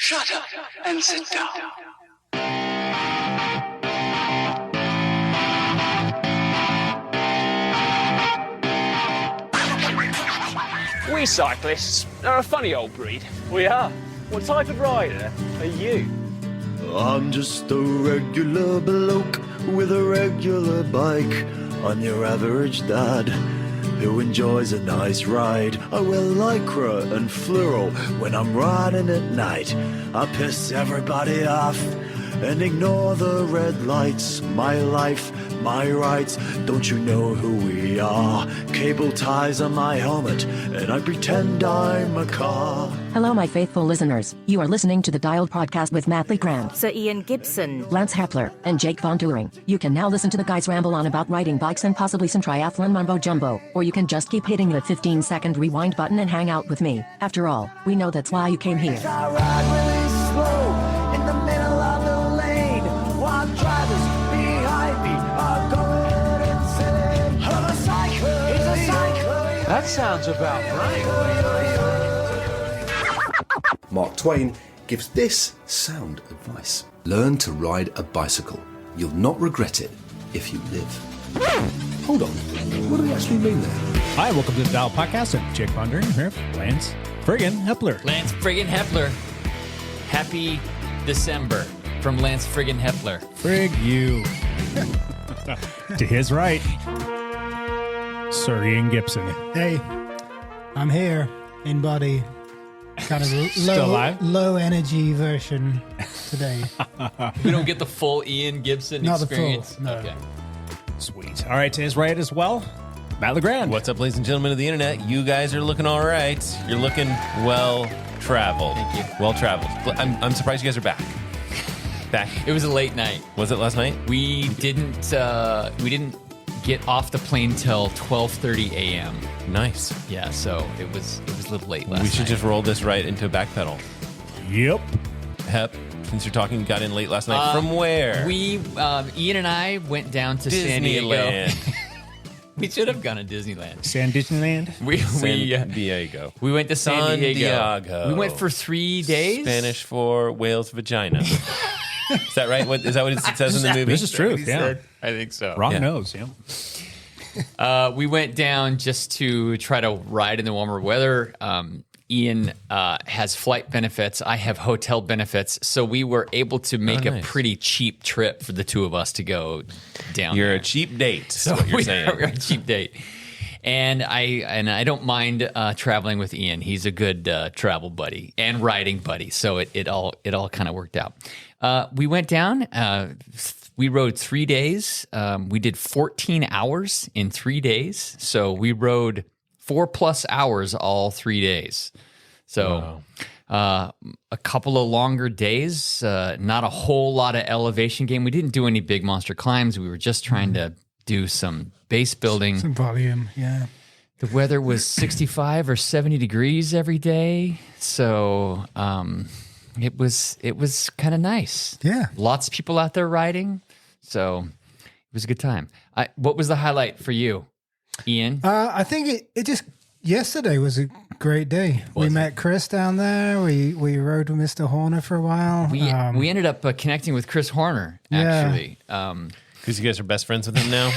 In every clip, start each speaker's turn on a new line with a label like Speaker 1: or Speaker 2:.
Speaker 1: Shut up and sit down.
Speaker 2: We cyclists are a funny old breed.
Speaker 3: We are. What type of rider are you?
Speaker 4: I'm just a regular bloke with a regular bike. I'm your average dad who enjoys a nice ride. I wear lycra and fluoro when I'm riding at night. I piss everybody off and ignore the red lights. My life, my rights, don't you know who we are? Cable ties on my helmet and I pretend I'm a car.
Speaker 5: Hello, my faithful listeners. You are listening to the Dialed Podcast with Mathieu Grant,
Speaker 6: Sir Ian Gibson,
Speaker 5: Lance Hepler, and Jake Von Turing. You can now listen to the guys ramble on about riding bikes and possibly some triathlon mumbo jumbo, or you can just keep hitting the 15-second rewind button and hang out with me. After all, we know that's why you came here.
Speaker 4: I ride really slow in the middle of the lane while drivers behind me are going insane. I'm a cyclist. It's a cyclist.
Speaker 3: That sounds about right.
Speaker 7: Mark Twain gives this sound advice. Learn to ride a bicycle. You'll not regret it if you live. Hold on, what do we actually mean there?
Speaker 8: Hi, welcome to the Dial Podcast. I'm Jake Von Turing here, Lance friggin' Hepler.
Speaker 9: Lance friggin' Hepler. Happy December from Lance friggin' Hepler.
Speaker 8: Frig you. To his right, Sir Ian Gibson.
Speaker 10: Hey, I'm here in body. Kind of
Speaker 8: Still alive?
Speaker 10: low energy version today.
Speaker 9: We don't get the full Ian Gibson
Speaker 10: Not
Speaker 9: experience.
Speaker 10: the full, no.
Speaker 9: Okay.
Speaker 8: Sweet. All right, to his right as well, Matt LeGrand.
Speaker 11: What's up, ladies and gentlemen of the internet? You guys are looking all right. You're looking well traveled.
Speaker 9: Thank you.
Speaker 11: Well traveled. I'm surprised you guys are back. Back.
Speaker 9: It was a late night.
Speaker 11: Was it last night?
Speaker 9: We didn't get off the plane till 12:30 a.m.
Speaker 11: Nice.
Speaker 9: Yeah, so it was a little late last night.
Speaker 11: We should just roll this right into a back pedal.
Speaker 8: Yep.
Speaker 11: Hep, since you're talking, got in late last night. From where?
Speaker 9: We Ian and I went down to San Diego.
Speaker 11: Disneyland.
Speaker 9: We should have gone to Disneyland.
Speaker 8: San Disneyland?
Speaker 11: San Diego.
Speaker 9: We went to San Diego.
Speaker 11: Diego.
Speaker 9: We went for 3 days.
Speaker 11: Spanish for whale's vagina. Is that right? Is that what it says in the movie?
Speaker 8: This is true, yeah.
Speaker 9: I think so.
Speaker 8: Wrong nose, yeah.
Speaker 9: We went down just to try to ride in the warmer weather. Ian has flight benefits. I have hotel benefits. So we were able to make a pretty cheap trip for the two of us to go down
Speaker 11: You're
Speaker 9: there.
Speaker 11: a cheap date, is
Speaker 9: So
Speaker 11: what you're saying.
Speaker 9: We're a cheap date. And I don't mind traveling with Ian. He's a good travel buddy and riding buddy. So it all kind of worked out. We went down. We rode 3 days. We did 14 hours in 3 days. So we rode 4+ hours all 3 days. So a couple of longer days, not a whole lot of elevation gain. We didn't do any big monster climbs. We were just trying to do some base building.
Speaker 10: Some volume, yeah.
Speaker 9: The weather was 65 or 70 degrees every day. So it was kind of nice.
Speaker 10: Yeah.
Speaker 9: Lots of people out there riding. So it was a good time. What was the highlight for you, Ian?
Speaker 10: I think it just, yesterday was a great day. We met Chris down there. We rode with Mr. Horner for a while.
Speaker 9: We ended up connecting with Chris Horner, actually.
Speaker 11: Because you guys are best friends with him now?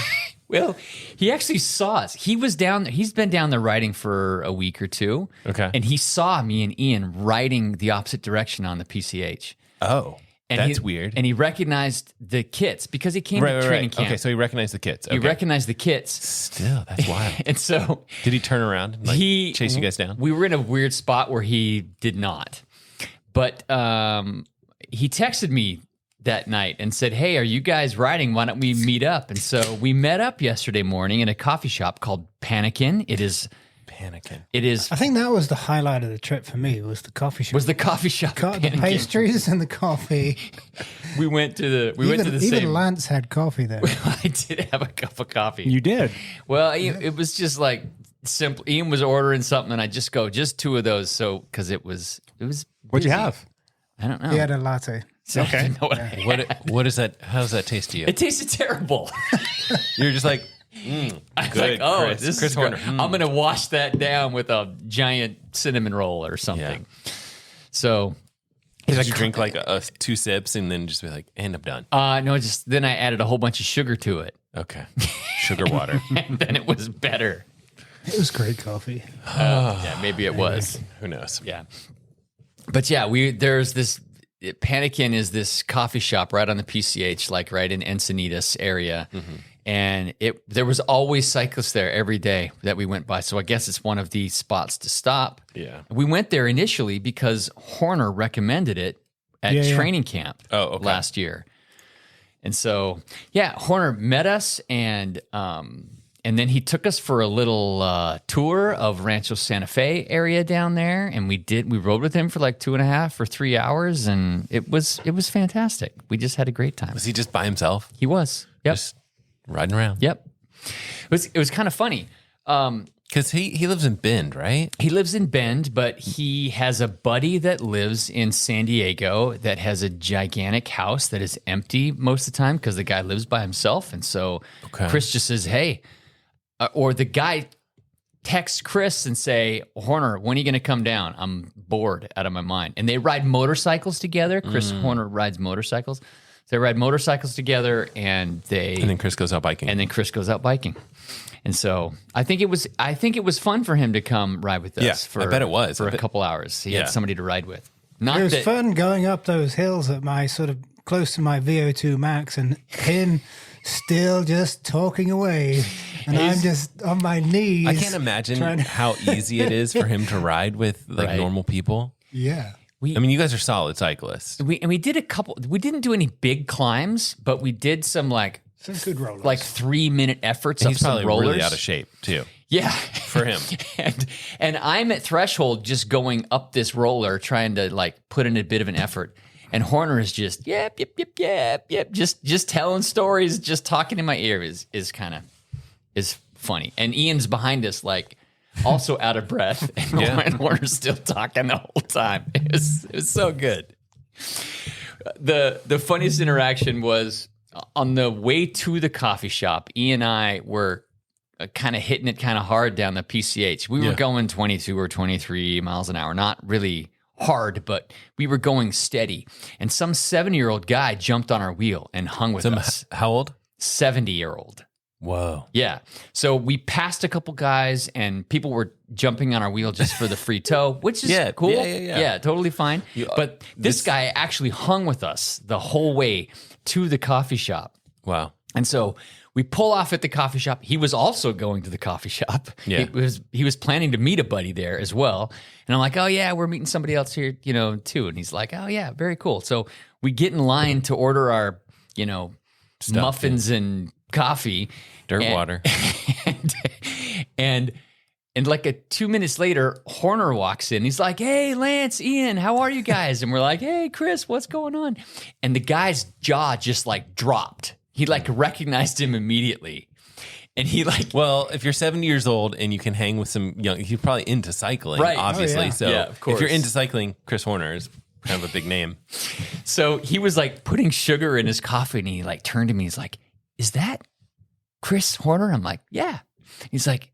Speaker 9: Well, he actually saw us. He was down there. He's been down there riding for a week or two.
Speaker 11: Okay.
Speaker 9: And he saw me and Ian riding the opposite direction on the PCH.
Speaker 11: Oh,
Speaker 9: And
Speaker 11: that's weird.
Speaker 9: And he recognized the kits because he came to training camp.
Speaker 11: Okay, so he recognized the kits.
Speaker 9: He
Speaker 11: Okay.
Speaker 9: recognized the kits.
Speaker 11: Still, that's wild.
Speaker 9: And so
Speaker 11: Did he turn around and chase you guys down?
Speaker 9: We were in a weird spot where he did not. But he texted me that night and said, "Hey, are you guys riding? Why don't we meet up?" And so we met up yesterday morning in a coffee shop called Panikin. It is.
Speaker 10: I think that was the highlight of the trip for me, was the coffee shop.
Speaker 9: Was the coffee shop.
Speaker 10: The
Speaker 9: Panikin.
Speaker 10: pastries and the coffee.
Speaker 9: We went to the same.
Speaker 10: Even Lance had coffee there.
Speaker 9: I did have a cup of coffee.
Speaker 8: You did?
Speaker 9: Well, it was just like simple. Ian was ordering something, and I just two of those. So because it was.
Speaker 8: What'd you have?
Speaker 9: I don't know.
Speaker 10: He had a latte.
Speaker 9: So
Speaker 8: Okay.
Speaker 9: I didn't know what I had.
Speaker 11: What is that? How does that taste to you?
Speaker 9: It tasted terrible.
Speaker 11: You're just like,
Speaker 9: I was
Speaker 11: good,
Speaker 9: like, oh,
Speaker 11: Chris.
Speaker 9: this
Speaker 11: Chris
Speaker 9: is
Speaker 11: Horner.
Speaker 9: good. I'm going to wash that down with a giant cinnamon roll or something.
Speaker 11: Yeah.
Speaker 9: So it
Speaker 11: Did you drink like 2 sips and then just be like, and I'm done?
Speaker 9: No, just then I added a whole bunch of sugar to it.
Speaker 11: Okay. Sugar water.
Speaker 9: And then it was better.
Speaker 10: It was great coffee.
Speaker 9: Yeah, maybe it was.
Speaker 11: Who knows?
Speaker 9: Yeah. But yeah, there's this Panikin is this coffee shop right on the PCH, like right in Encinitas area. Mm-hmm. And there was always cyclists there every day that we went by. So I guess it's one of the spots to stop.
Speaker 11: Yeah.
Speaker 9: We went there initially because Horner recommended it at training camp last year. And so, Horner met us and then he took us for a little tour of Rancho Santa Fe area down there. And we rode with him for like 2.5 or 3 hours. And it was fantastic. We just had a great time.
Speaker 11: Was he just by himself?
Speaker 9: He was. Yep.
Speaker 11: Just riding around.
Speaker 9: Yep. It was kind of funny.
Speaker 11: Because he lives in Bend, right?
Speaker 9: He lives in Bend, but he has a buddy that lives in San Diego that has a gigantic house that is empty most of the time because the guy lives by himself. And so Chris just says, hey, or the guy texts Chris and say, Horner, when are you going to come down? I'm bored out of my mind. And they ride motorcycles together. Chris Horner rides motorcycles. They ride motorcycles together, and then
Speaker 11: Chris goes out biking.
Speaker 9: And so I think it was fun for him to come ride with us.
Speaker 11: I bet it was
Speaker 9: for a couple hours. He had somebody to ride with.
Speaker 10: It was fun going up those hills at my sort of close to my VO2 max, and him still just talking away, and I'm just on my knees.
Speaker 11: I can't imagine how easy it is for him to ride with normal people.
Speaker 10: Yeah.
Speaker 11: You guys are solid cyclists.
Speaker 9: We did we didn't do any big climbs, but we did some
Speaker 10: good rollers.
Speaker 9: Like 3-minute efforts
Speaker 11: and
Speaker 9: of some rollers.
Speaker 11: He's probably really out of shape too.
Speaker 9: Yeah.
Speaker 11: For him.
Speaker 9: and I'm at threshold just going up this roller, trying to put in a bit of an effort. And Horner is just, yep. Just telling stories, just talking in my ear is funny. And Ian's behind us, also out of breath, and Horner's still talking the whole time. It was so good. The funniest interaction was on the way to the coffee shop. Ian and I were kind of hitting it kind of hard down the PCH. We were going 22 or 23 miles an hour, not really hard, but we were going steady. And some 70-year-old guy jumped on our wheel and hung with us.
Speaker 11: How old?
Speaker 9: 70-year-old.
Speaker 11: Whoa.
Speaker 9: Yeah. So we passed a couple guys and people were jumping on our wheel just for the free tow, which is cool. Yeah, totally fine. But this guy actually hung with us the whole way to the coffee shop.
Speaker 11: Wow.
Speaker 9: And so we pull off at the coffee shop. He was also going to the coffee shop.
Speaker 11: Yeah.
Speaker 9: He was planning to meet a buddy there as well. And I'm like, oh yeah, we're meeting somebody else here, too. And he's like, oh yeah, very cool. So we get in line to order our, muffins and coffee,
Speaker 11: dirt water,
Speaker 9: and like 2 minutes later, Horner walks in. He's like, "Hey, Lance, Ian, how are you guys?" And we're like, "Hey, Chris, what's going on?" And the guy's jaw just dropped. He recognized him immediately, and he
Speaker 11: well, if you're 70 years old and you can hang with some young, you're probably into cycling, right? Obviously, So
Speaker 9: of course.
Speaker 11: If you're into cycling, Chris Horner is kind of a big name.
Speaker 9: So he was putting sugar in his coffee, and he turned to me. He's like, "Is that Chris Horner?" I'm like, "Yeah." He's like,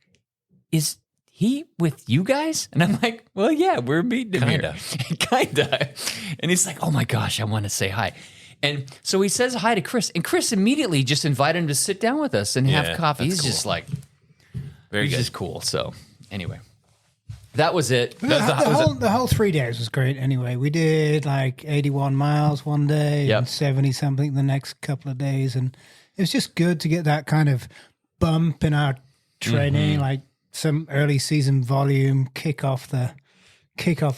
Speaker 9: "Is he with you guys?" And I'm like, "Well, yeah, we're meeting him here." Kinda. And he's like, "Oh my gosh, I want to say hi." And so he says hi to Chris, and Chris immediately just invited him to sit down with us and have coffee. He's just
Speaker 11: very good.
Speaker 9: Just cool. So anyway, that was it.
Speaker 10: The whole 3 days was great. Anyway, we did 81 miles one day and 70 something the next couple of days, and it was just good to get that kind of bump in our training, some early season volume, kick off the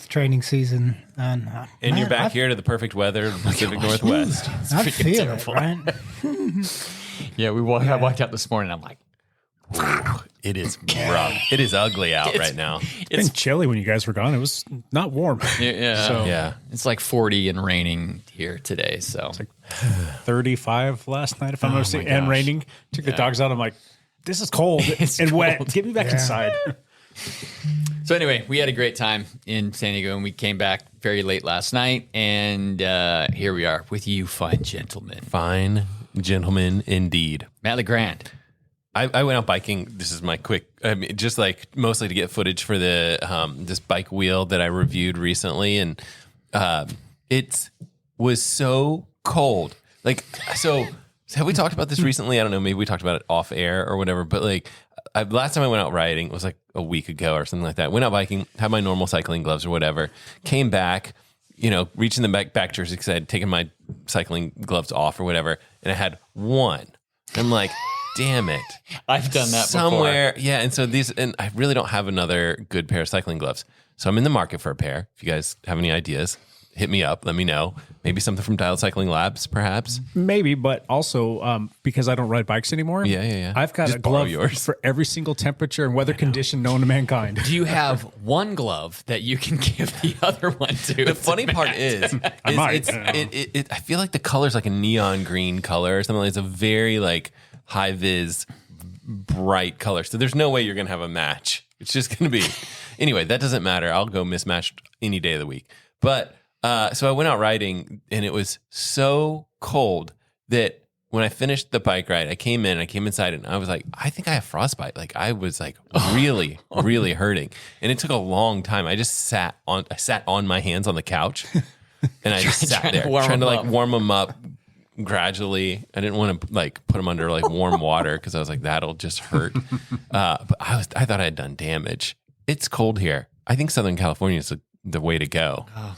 Speaker 10: training season, and
Speaker 11: you're back here to the perfect weather, Pacific Northwest.
Speaker 10: I feel terrible. It, right?
Speaker 9: Yeah, I walked out this morning. I'm like,
Speaker 11: it is rough. It is ugly out right now.
Speaker 8: It's been chilly when you guys were gone. It was not warm.
Speaker 9: Yeah. It's 40 and raining here today. So
Speaker 8: it's 35 last night, if I'm not mistaken, and raining. Took the dogs out. I'm like, this is cold and wet. Get me back inside.
Speaker 9: So anyway, we had a great time in San Diego, and we came back very late last night, and here we are with you, fine gentlemen.
Speaker 11: Fine gentlemen, indeed.
Speaker 9: Matt LeGrand.
Speaker 11: I went out biking. This is my quick, just mostly to get footage for the this bike wheel that I reviewed recently, and It was so cold. Like, so have we talked about this recently? I don't know. Maybe we talked about it off air or whatever. But like, last time I went out riding, it was like a week ago or something like that. Went out biking, had my normal cycling gloves or whatever. Came back, reaching the back jersey because I had taken my cycling gloves off or whatever, and I had one. I'm like, damn it!
Speaker 9: I've done that
Speaker 11: somewhere.
Speaker 9: before.
Speaker 11: Yeah, and so and I really don't have another good pair of cycling gloves. So I'm in the market for a pair. If you guys have any ideas, hit me up. Let me know. Maybe something from Dialed Cycling Labs, perhaps.
Speaker 8: Maybe, but also because I don't ride bikes anymore.
Speaker 11: Yeah.
Speaker 8: I've got
Speaker 11: Just
Speaker 8: a glove
Speaker 11: yours.
Speaker 8: for every single temperature and weather condition known to mankind.
Speaker 9: Do you have one glove that you can give the other one to?
Speaker 11: The funny part is I feel like the color's like a neon green color or something. It's a very like high vis, bright color. So there's no way you're going to have a match. It's just going to be. Anyway, that doesn't matter. I'll go mismatched any day of the week. But so I went out riding, and it was so cold that when I finished the bike ride, I came inside, and I was like, I think I have frostbite. Like I was like really, really hurting, and it took a long time. I just sat on my hands on the couch, and I just sat there trying to like warm them up gradually. I didn't want to like put them under like warm water because I was like, that'll just hurt. But I thought I had done damage. It's cold here. I think Southern California is the way to go. Oh.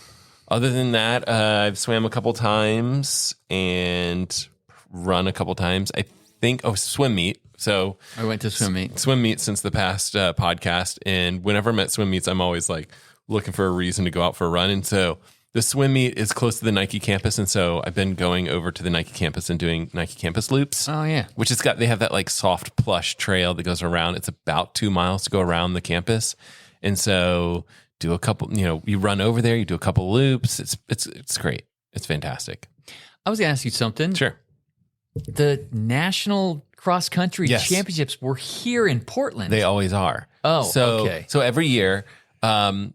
Speaker 11: Other than that, I've swam a couple times and run a couple times. I think, swim meet. So
Speaker 9: I went to swim meet.
Speaker 11: Swim meet since the past podcast. And whenever I'm at swim meets, I'm always like looking for a reason to go out for a run. And so the swim meet is close to the Nike campus. And so I've been going over to the Nike campus and doing Nike campus loops.
Speaker 9: Oh, yeah.
Speaker 11: Which they have that like soft plush trail that goes around. It's about 2 miles to go around the campus. And so do a couple, you run over there, you do a couple loops. It's great. It's fantastic.
Speaker 9: I was going to ask you something.
Speaker 11: Sure.
Speaker 9: The national cross country championships were here in Portland.
Speaker 11: They always are.
Speaker 9: Oh, okay.
Speaker 11: So every year, I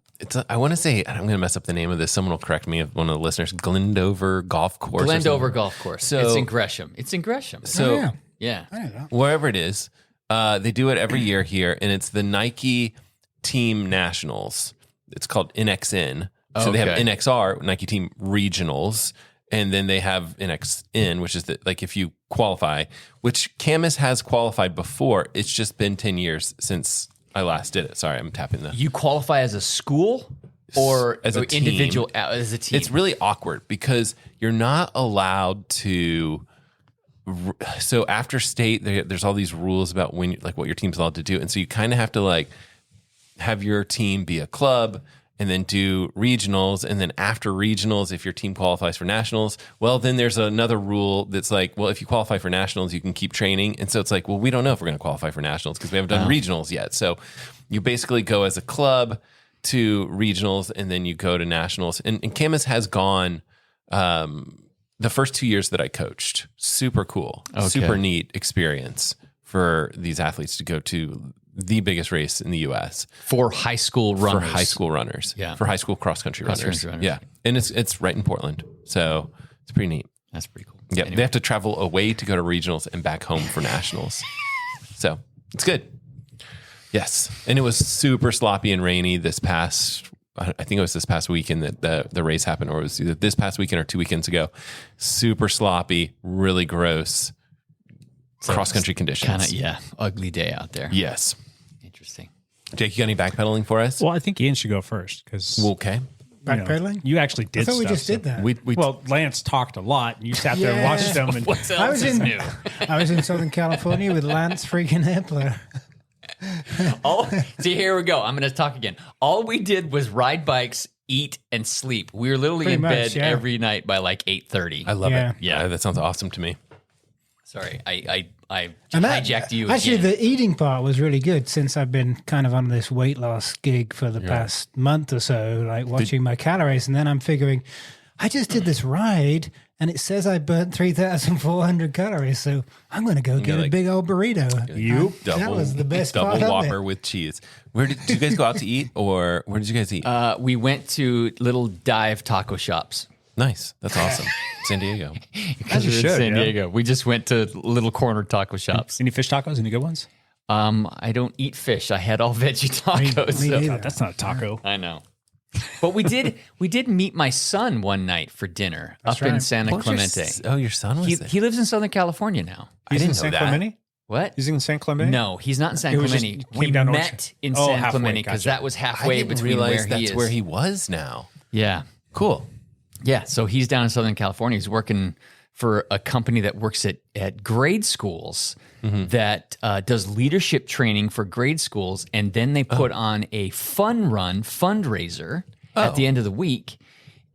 Speaker 11: want to say, I'm going to mess up the name of this. Someone will correct me, one of the listeners, Glendover Golf Course.
Speaker 9: Glendover Golf Course. So, it's in Gresham.
Speaker 11: So
Speaker 9: yeah.
Speaker 11: Wherever it is, they do it every year here, and it's the Nike Team Nationals. It's called NXN. So they have NXR, Nike Team Regionals, and then they have NXN, which is if you qualify, which Camus has qualified before. It's just been 10 years since I last did it. Sorry, I'm tapping the...
Speaker 9: You qualify as a school or
Speaker 11: as a team?
Speaker 9: Individual as a team?
Speaker 11: It's really awkward because you're not allowed to... So after state, there's all these rules about when, what your team's allowed to do. And so you kind of have to have your team be a club and then do regionals. And then after regionals, if your team qualifies for nationals, well, then there's another rule that's if you qualify for nationals, you can keep training. And so it's we don't know if we're going to qualify for nationals because we haven't done regionals yet. So you basically go as a club to regionals and then you go to nationals. And Camus has gone the first 2 years that I coached. Super cool, super neat experience for these athletes to go to the biggest race in the U.S.
Speaker 9: for high school runners.
Speaker 11: Yeah, for high school cross country runners. Yeah, and it's right in Portland, so it's pretty neat.
Speaker 9: That's pretty cool.
Speaker 11: Yeah, anyway. They have to travel away to go to regionals and back home for nationals, so it's good. Yes, and it was super sloppy and rainy this past. I think it was this past weekend that the race happened, or it was either this past weekend or 2 weekends ago. Super sloppy, really gross. Cross-country conditions.
Speaker 9: Ugly day out there.
Speaker 11: Yes.
Speaker 9: Interesting.
Speaker 11: Jake, you got any backpedaling for us?
Speaker 8: Well, I think Ian should go first because...
Speaker 11: Okay.
Speaker 10: Backpedaling?
Speaker 8: You actually did
Speaker 10: I thought we just did that.
Speaker 8: Well, Lance talked a lot, and you sat there and watched them. And
Speaker 9: what else is new?
Speaker 10: I was in Southern California with Lance freaking Epler.
Speaker 9: See, here we go. I'm going to talk again. All we did was ride bikes, eat, and sleep. We were literally
Speaker 10: Pretty
Speaker 9: in
Speaker 10: much,
Speaker 9: bed
Speaker 10: yeah.
Speaker 9: every night by 8:30.
Speaker 11: I love it.
Speaker 9: Yeah.
Speaker 11: That sounds awesome to me.
Speaker 9: Sorry, I hijacked you
Speaker 10: Actually,
Speaker 9: again.
Speaker 10: the eating part was really good since I've been kind of on this weight loss gig for the past month or so, watching my calories. And then I'm figuring, I just did this ride and it says I burnt 3,400 calories. So I'm going to go get a big old burrito. That was the best part of it.
Speaker 11: Double Whopper with cheese. Where did you guys go out to eat, or where did you guys eat?
Speaker 9: We went to little dive taco shops.
Speaker 11: Nice. That's awesome. San Diego.
Speaker 9: Because we're in San Diego. We just went to little corner taco shops.
Speaker 8: Any fish tacos? Any good ones?
Speaker 9: I don't eat fish. I had all veggie tacos.
Speaker 10: Me neither.
Speaker 8: God, that's not a taco.
Speaker 9: I know. But we did meet my son one night for dinner up in Santa Clemente.
Speaker 11: Your son was there.
Speaker 9: He lives in Southern California now.
Speaker 8: He's in
Speaker 11: know
Speaker 8: San
Speaker 11: that.
Speaker 8: Clemente?
Speaker 9: What?
Speaker 8: He's in San Clemente?
Speaker 9: No, he's not in San
Speaker 8: It was
Speaker 9: Clemente.
Speaker 8: just
Speaker 9: We
Speaker 8: came down
Speaker 9: met in
Speaker 8: Oh,
Speaker 9: San
Speaker 8: halfway,
Speaker 9: Clemente because
Speaker 8: gotcha.
Speaker 9: that was
Speaker 11: I
Speaker 9: halfway
Speaker 11: didn't
Speaker 9: between
Speaker 11: realize
Speaker 9: where
Speaker 11: that's
Speaker 9: he is.
Speaker 11: where he was now.
Speaker 9: Yeah.
Speaker 11: Cool.
Speaker 9: Yeah. So he's down in Southern California. He's working for a company that works at grade schools that does leadership training for grade schools. And then they put on a fundraiser at the end of the week.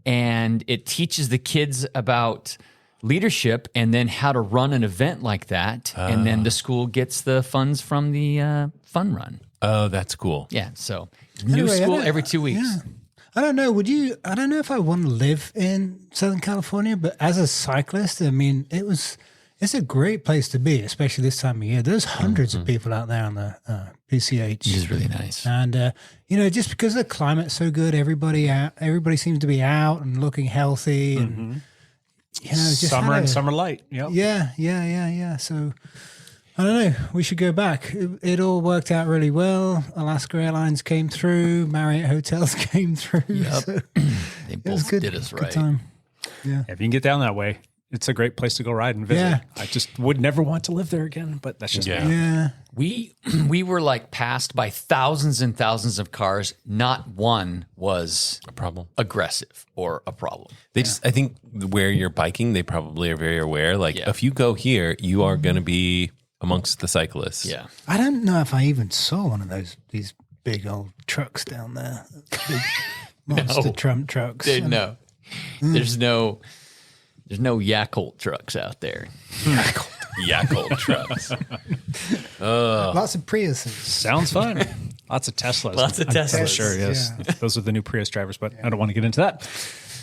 Speaker 9: And it teaches the kids about leadership and then how to run an event like that. And then the school gets the funds from the fun run.
Speaker 11: Oh, that's cool.
Speaker 9: Yeah. So new
Speaker 10: Anyway,
Speaker 9: school every 2 weeks.
Speaker 10: Yeah. I don't know. I don't know if I want to live in Southern California, but as a cyclist, I mean, it's a great place to be, especially this time of year. There's hundreds of people out there on the PCH.
Speaker 9: Which is really nice.
Speaker 10: And, just because the climate's so good, everybody seems to be out and looking healthy. And, just
Speaker 8: Summer and summer light. Yep.
Speaker 10: Yeah. So, I don't know. We should go back. It all worked out really well. Alaska Airlines came through. Marriott Hotels came through.
Speaker 9: Yep.
Speaker 10: So
Speaker 9: They
Speaker 10: it was
Speaker 9: both
Speaker 10: good.
Speaker 9: did us
Speaker 10: Good
Speaker 9: right.
Speaker 10: time. Yeah.
Speaker 8: If you can get down that way, it's a great place to go ride and visit.
Speaker 10: Yeah.
Speaker 8: I just would never want to live there again, but that's just me.
Speaker 10: Yeah.
Speaker 9: We were like passed by thousands and thousands of cars. Not one was
Speaker 11: A problem.
Speaker 9: aggressive or a problem.
Speaker 11: They just, I think where you're biking, they probably are very aware. Like if you go here, you are going to be amongst the cyclists.
Speaker 9: Yeah.
Speaker 10: I don't know if I even saw one of these big old trucks down there. Big monster Trump trucks.
Speaker 9: Dude, no. There's no Yakult trucks out there.
Speaker 11: Yakult trucks.
Speaker 10: Lots of Priuses.
Speaker 8: Sounds fun. Lots of Teslas.
Speaker 9: Lots of
Speaker 8: I'm
Speaker 9: Teslas.
Speaker 8: sure, yes.
Speaker 10: Yeah.
Speaker 8: Those are the new Prius drivers, but I don't want to get into that.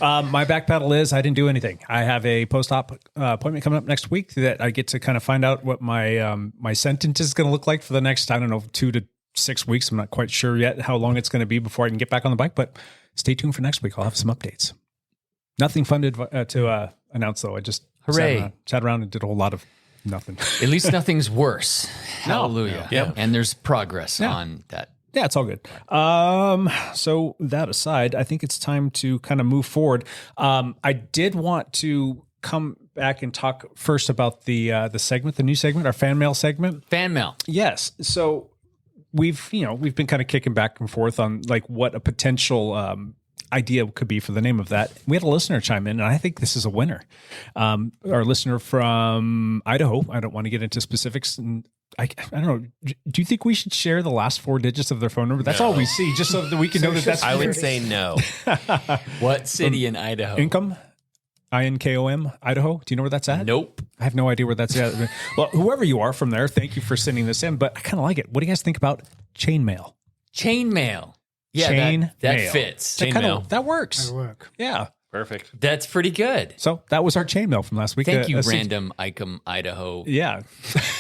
Speaker 8: My back pedal is I didn't do anything. I have a post-op appointment coming up next week that I get to kind of find out what my my sentence is going to look like for the next, 2 to 6 weeks. I'm not quite sure yet how long it's going to be before I can get back on the bike, but stay tuned for next week. I'll have some updates. Nothing fun to announce, though. I just sat around and did a whole lot of nothing.
Speaker 9: At least nothing's worse.
Speaker 8: No.
Speaker 9: Hallelujah.
Speaker 11: Yeah.
Speaker 9: And there's progress on that.
Speaker 8: Yeah, it's all good. So that aside, I think it's time to kind of move forward. I did want to come back and talk first about the segment, the new segment, our fan mail segment.
Speaker 9: Fan mail.
Speaker 8: Yes. So we've been kind of kicking back and forth on like what a potential idea could be for the name of that. We had a listener chime in, and I think this is a winner. Our listener from Idaho. I don't want to get into specifics, and I don't know. Do you think we should share the last 4 digits of their phone number? That's all we see, just so that we can know that that's.
Speaker 11: I would say no.
Speaker 9: What city in Idaho?
Speaker 8: Income, INKOM, Idaho. Do you know where that's at?
Speaker 9: Nope.
Speaker 8: I have no idea where that's at. Well, whoever you are from there, thank you for sending this in. But I kind of like it. What do you guys think about chain mail?
Speaker 9: Chain mail. Yeah,
Speaker 8: Chain
Speaker 9: that
Speaker 8: mail.
Speaker 9: fits.
Speaker 11: Chain mail.
Speaker 8: That works.
Speaker 10: That'll work.
Speaker 8: Yeah.
Speaker 11: Perfect.
Speaker 9: That's pretty good.
Speaker 8: So that was our chain mail from last week.
Speaker 9: Thank you,
Speaker 8: A
Speaker 9: random Icom, Idaho.
Speaker 8: Yeah.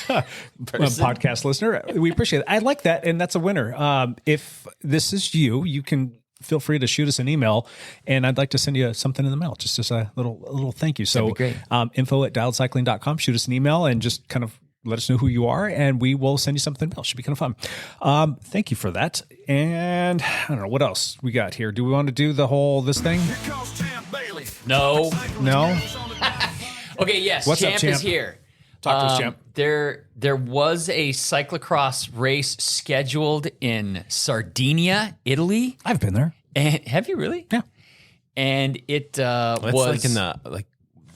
Speaker 9: Person.
Speaker 8: Podcast listener. We appreciate it. I like that. And that's a winner. If this is you can feel free to shoot us an email, and I'd like to send you something in the mail. Just a little thank you. So
Speaker 9: That'd be great.
Speaker 8: info@dialedcycling.com. Shoot us an email and just kind of let us know who you are, and we will send you something in the mail. Should be kind of fun. Thank you for that. And I don't know what else we got here. Do we want to do this thing?
Speaker 9: No.
Speaker 8: No.
Speaker 9: Okay, yes.
Speaker 8: What's up,
Speaker 9: Champ
Speaker 8: Champ?
Speaker 9: is here.
Speaker 8: Talk to us, Champ.
Speaker 9: There was a cyclocross race scheduled in Sardinia, Italy.
Speaker 8: I've been there.
Speaker 9: And have you really?
Speaker 8: Yeah.
Speaker 9: And it
Speaker 11: That's
Speaker 9: was
Speaker 11: like in the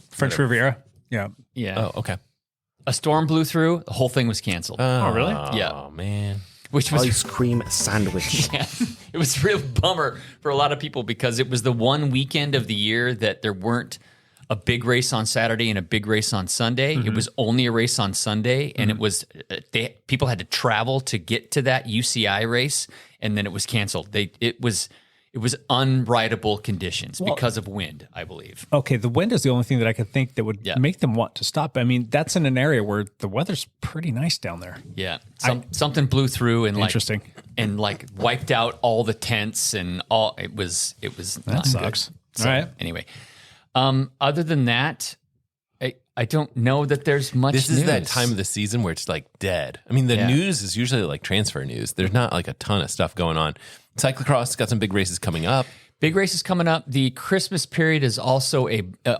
Speaker 8: French Riviera. Yeah.
Speaker 9: yeah.
Speaker 11: Oh, okay.
Speaker 9: A storm blew through. The whole thing was canceled.
Speaker 8: Oh, really?
Speaker 9: Yeah.
Speaker 11: Oh man.
Speaker 9: Which was
Speaker 6: Ice cream sandwich.
Speaker 9: yeah, it was a real bummer for a lot of people because it was the one weekend of the year that there weren't a big race on Saturday and a big race on Sunday. It was only a race on Sunday, and it was people had to travel to get to that UCI race, and then it was canceled. It was unrideable conditions because of wind, I believe.
Speaker 8: Okay, the wind is the only thing that I could think that would make them want to stop. I mean, that's in an area where the weather's pretty nice down there.
Speaker 9: Yeah, something blew through and
Speaker 8: Interesting.
Speaker 9: wiped out all the tents and all. It was
Speaker 8: That
Speaker 9: not
Speaker 8: sucks.
Speaker 9: good. So,
Speaker 8: All right.
Speaker 9: Anyway, other than that, I don't know that there's much.
Speaker 11: This is
Speaker 9: news.
Speaker 11: that time of the season where it's like dead. I mean, the news is usually like transfer news. There's not like a ton of stuff going on. Cyclocross got some big races coming up.
Speaker 9: Big races coming up. The Christmas period is also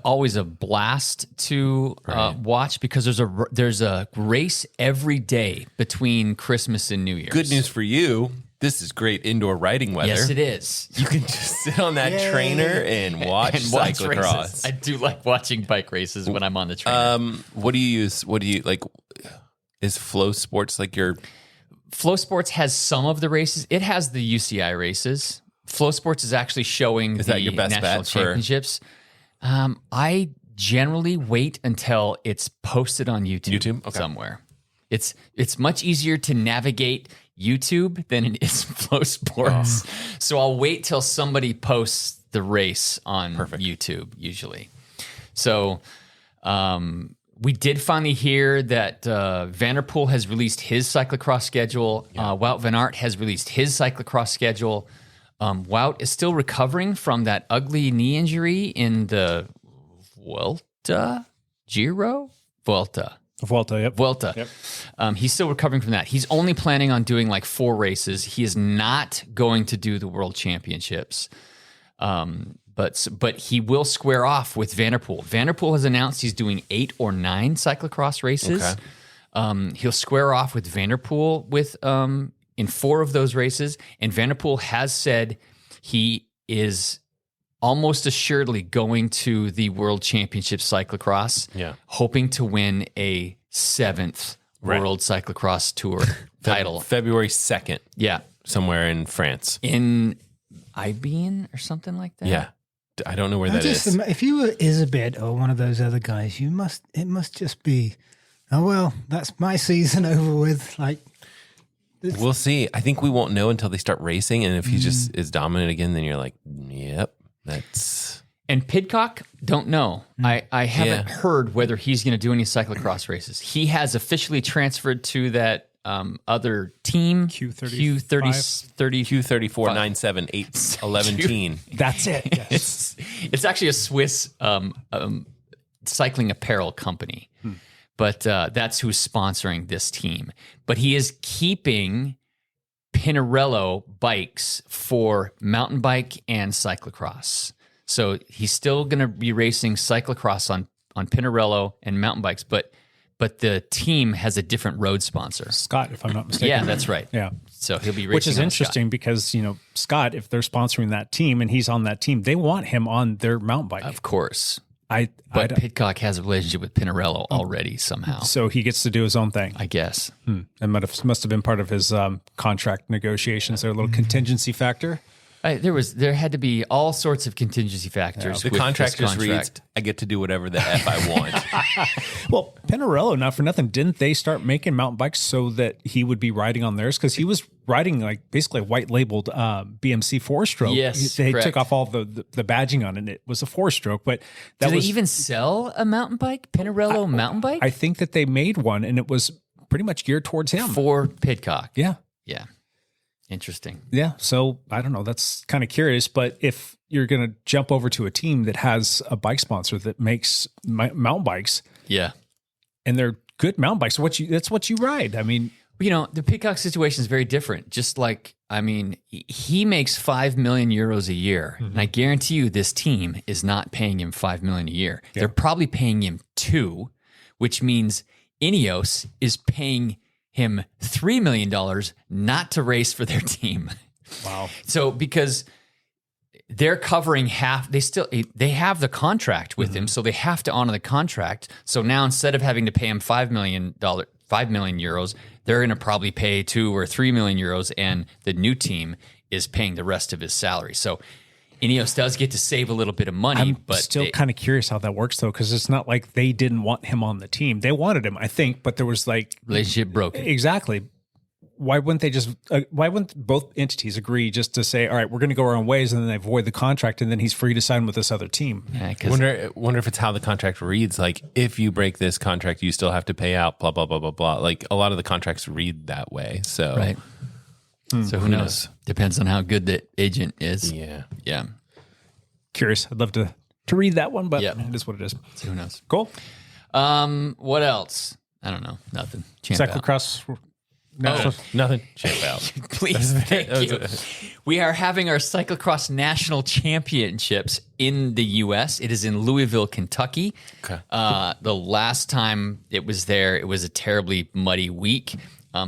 Speaker 9: always a blast to watch because there's a race every day between Christmas and New Year's.
Speaker 11: Good news for you. This is great indoor riding weather.
Speaker 9: Yes, it is.
Speaker 11: You can just sit on that trainer and watch cyclocross.
Speaker 9: Races. I do like watching bike races when I'm on the trainer.
Speaker 11: What do you use? What do you like? Is Flow Sports like your...
Speaker 9: Flow Sports has some of the races. It has the UCI races. Flow Sports is actually showing
Speaker 11: that your best
Speaker 9: national
Speaker 11: bet
Speaker 9: championships. I generally wait until it's posted on YouTube, somewhere. It's much easier to navigate YouTube than it is Flow Sports. So I'll wait till somebody posts the race on YouTube usually. So we did finally hear that Vanderpool has released his cyclocross schedule. Wout van Aert has released his cyclocross schedule. Wout is still recovering from that ugly knee injury in the Vuelta. He's still recovering from that. He's only planning on doing like 4 races. He is not going to do the World Championships. But he will square off with Vanderpool. Vanderpool has announced he's doing 8 or 9 cyclocross races. He'll square off with Vanderpool in 4 of those races. And Vanderpool has said he is almost assuredly going to the World Championship cyclocross, hoping to win a 7th World Cyclocross Tour title.
Speaker 11: February 2nd.
Speaker 9: Yeah.
Speaker 11: Somewhere in France.
Speaker 9: In Ibeen or something like that.
Speaker 11: Yeah. I don't know where that is.
Speaker 10: If you were Isabet or one of those other guys, it must just be, oh, well, that's my season over with. Like,
Speaker 11: we'll see. I think we won't know until they start racing. And if he just is dominant again, then you're like, yep, that's...
Speaker 9: And Pidcock, don't know. I haven't heard whether he's going to do any cyclocross races. He has officially transferred to that other team,
Speaker 11: Q34978111.
Speaker 8: That's it. Yes.
Speaker 9: It's actually a Swiss cycling apparel company, but that's who's sponsoring this team. But he is keeping Pinarello bikes for mountain bike and cyclocross. So he's still going to be racing cyclocross on Pinarello and mountain bikes, but the team has a different road sponsor.
Speaker 8: Scott, if I'm not mistaken.
Speaker 9: Yeah, that's right.
Speaker 8: Yeah.
Speaker 9: So he'll be racing.
Speaker 8: Which is interesting because, Scott, if they're sponsoring that team and he's on that team, they want him on their mountain bike.
Speaker 9: Of course. But Pidcock has a relationship with Pinarello already somehow.
Speaker 8: So he gets to do his own thing.
Speaker 9: I guess.
Speaker 8: It must have been part of his contract negotiations, their little contingency factor.
Speaker 9: There had to be all sorts of contingency factors.
Speaker 11: The contract just reads, I get to do whatever the F I want.
Speaker 8: Well, Pinarello, not for nothing, didn't they start making mountain bikes so that he would be riding on theirs? Because he was riding like basically a white labeled BMC 4-stroke.
Speaker 9: Yes,
Speaker 8: they
Speaker 9: correct.
Speaker 8: took off all the badging on it. And it was a 4-stroke, but
Speaker 9: do they even sell a mountain bike? Pinarello mountain bike?
Speaker 8: I think that they made one, and it was pretty much geared towards him
Speaker 9: for Pidcock.
Speaker 8: Yeah.
Speaker 9: Interesting.
Speaker 8: Yeah. So I don't know. That's kind of curious. But if you're going to jump over to a team that has a bike sponsor that makes mountain bikes, and they're good mountain bikes, that's what you ride. I mean,
Speaker 9: the Pidcock situation is very different. Just like, he makes 5 million euros a year, and I guarantee you, this team is not paying him 5 million a year. Yeah. They're probably paying him 2, which means Ineos is paying him $3 million not to race for their team.
Speaker 8: Wow.
Speaker 9: So because they're covering half, they have the contract with him, so they have to honor the contract. So now instead of having to pay him €5 million, they're going to probably pay 2 or 3 million euros, and the new team is paying the rest of his salary. So Ineos does get to save a little bit of money, but
Speaker 8: still kind of curious how that works though, because it's not like they didn't want him on the team. They wanted him, I think, but there was like
Speaker 9: relationship broken.
Speaker 8: Exactly. Why wouldn't they just? Why wouldn't both entities agree just to say, all right, we're going to go our own ways, and then they avoid the contract, and then he's free to sign with this other team?
Speaker 11: Yeah, wonder if it's how the contract reads. Like, if you break this contract, you still have to pay out. Blah blah blah blah blah. Like a lot of the contracts read that way. So
Speaker 9: right. So who knows? Depends on how good the agent is.
Speaker 11: Yeah.
Speaker 8: Curious. I'd love to read that one, but it is what it is.
Speaker 9: So who knows?
Speaker 8: Cool.
Speaker 9: What else? I don't know. Nothing.
Speaker 8: Cyclocross
Speaker 11: Nothing. Champ out.
Speaker 9: Please, thank you. We are having our cyclocross national championships in the U.S. It is in Louisville, Kentucky.
Speaker 11: Okay.
Speaker 9: The last time it was there, it was a terribly muddy week.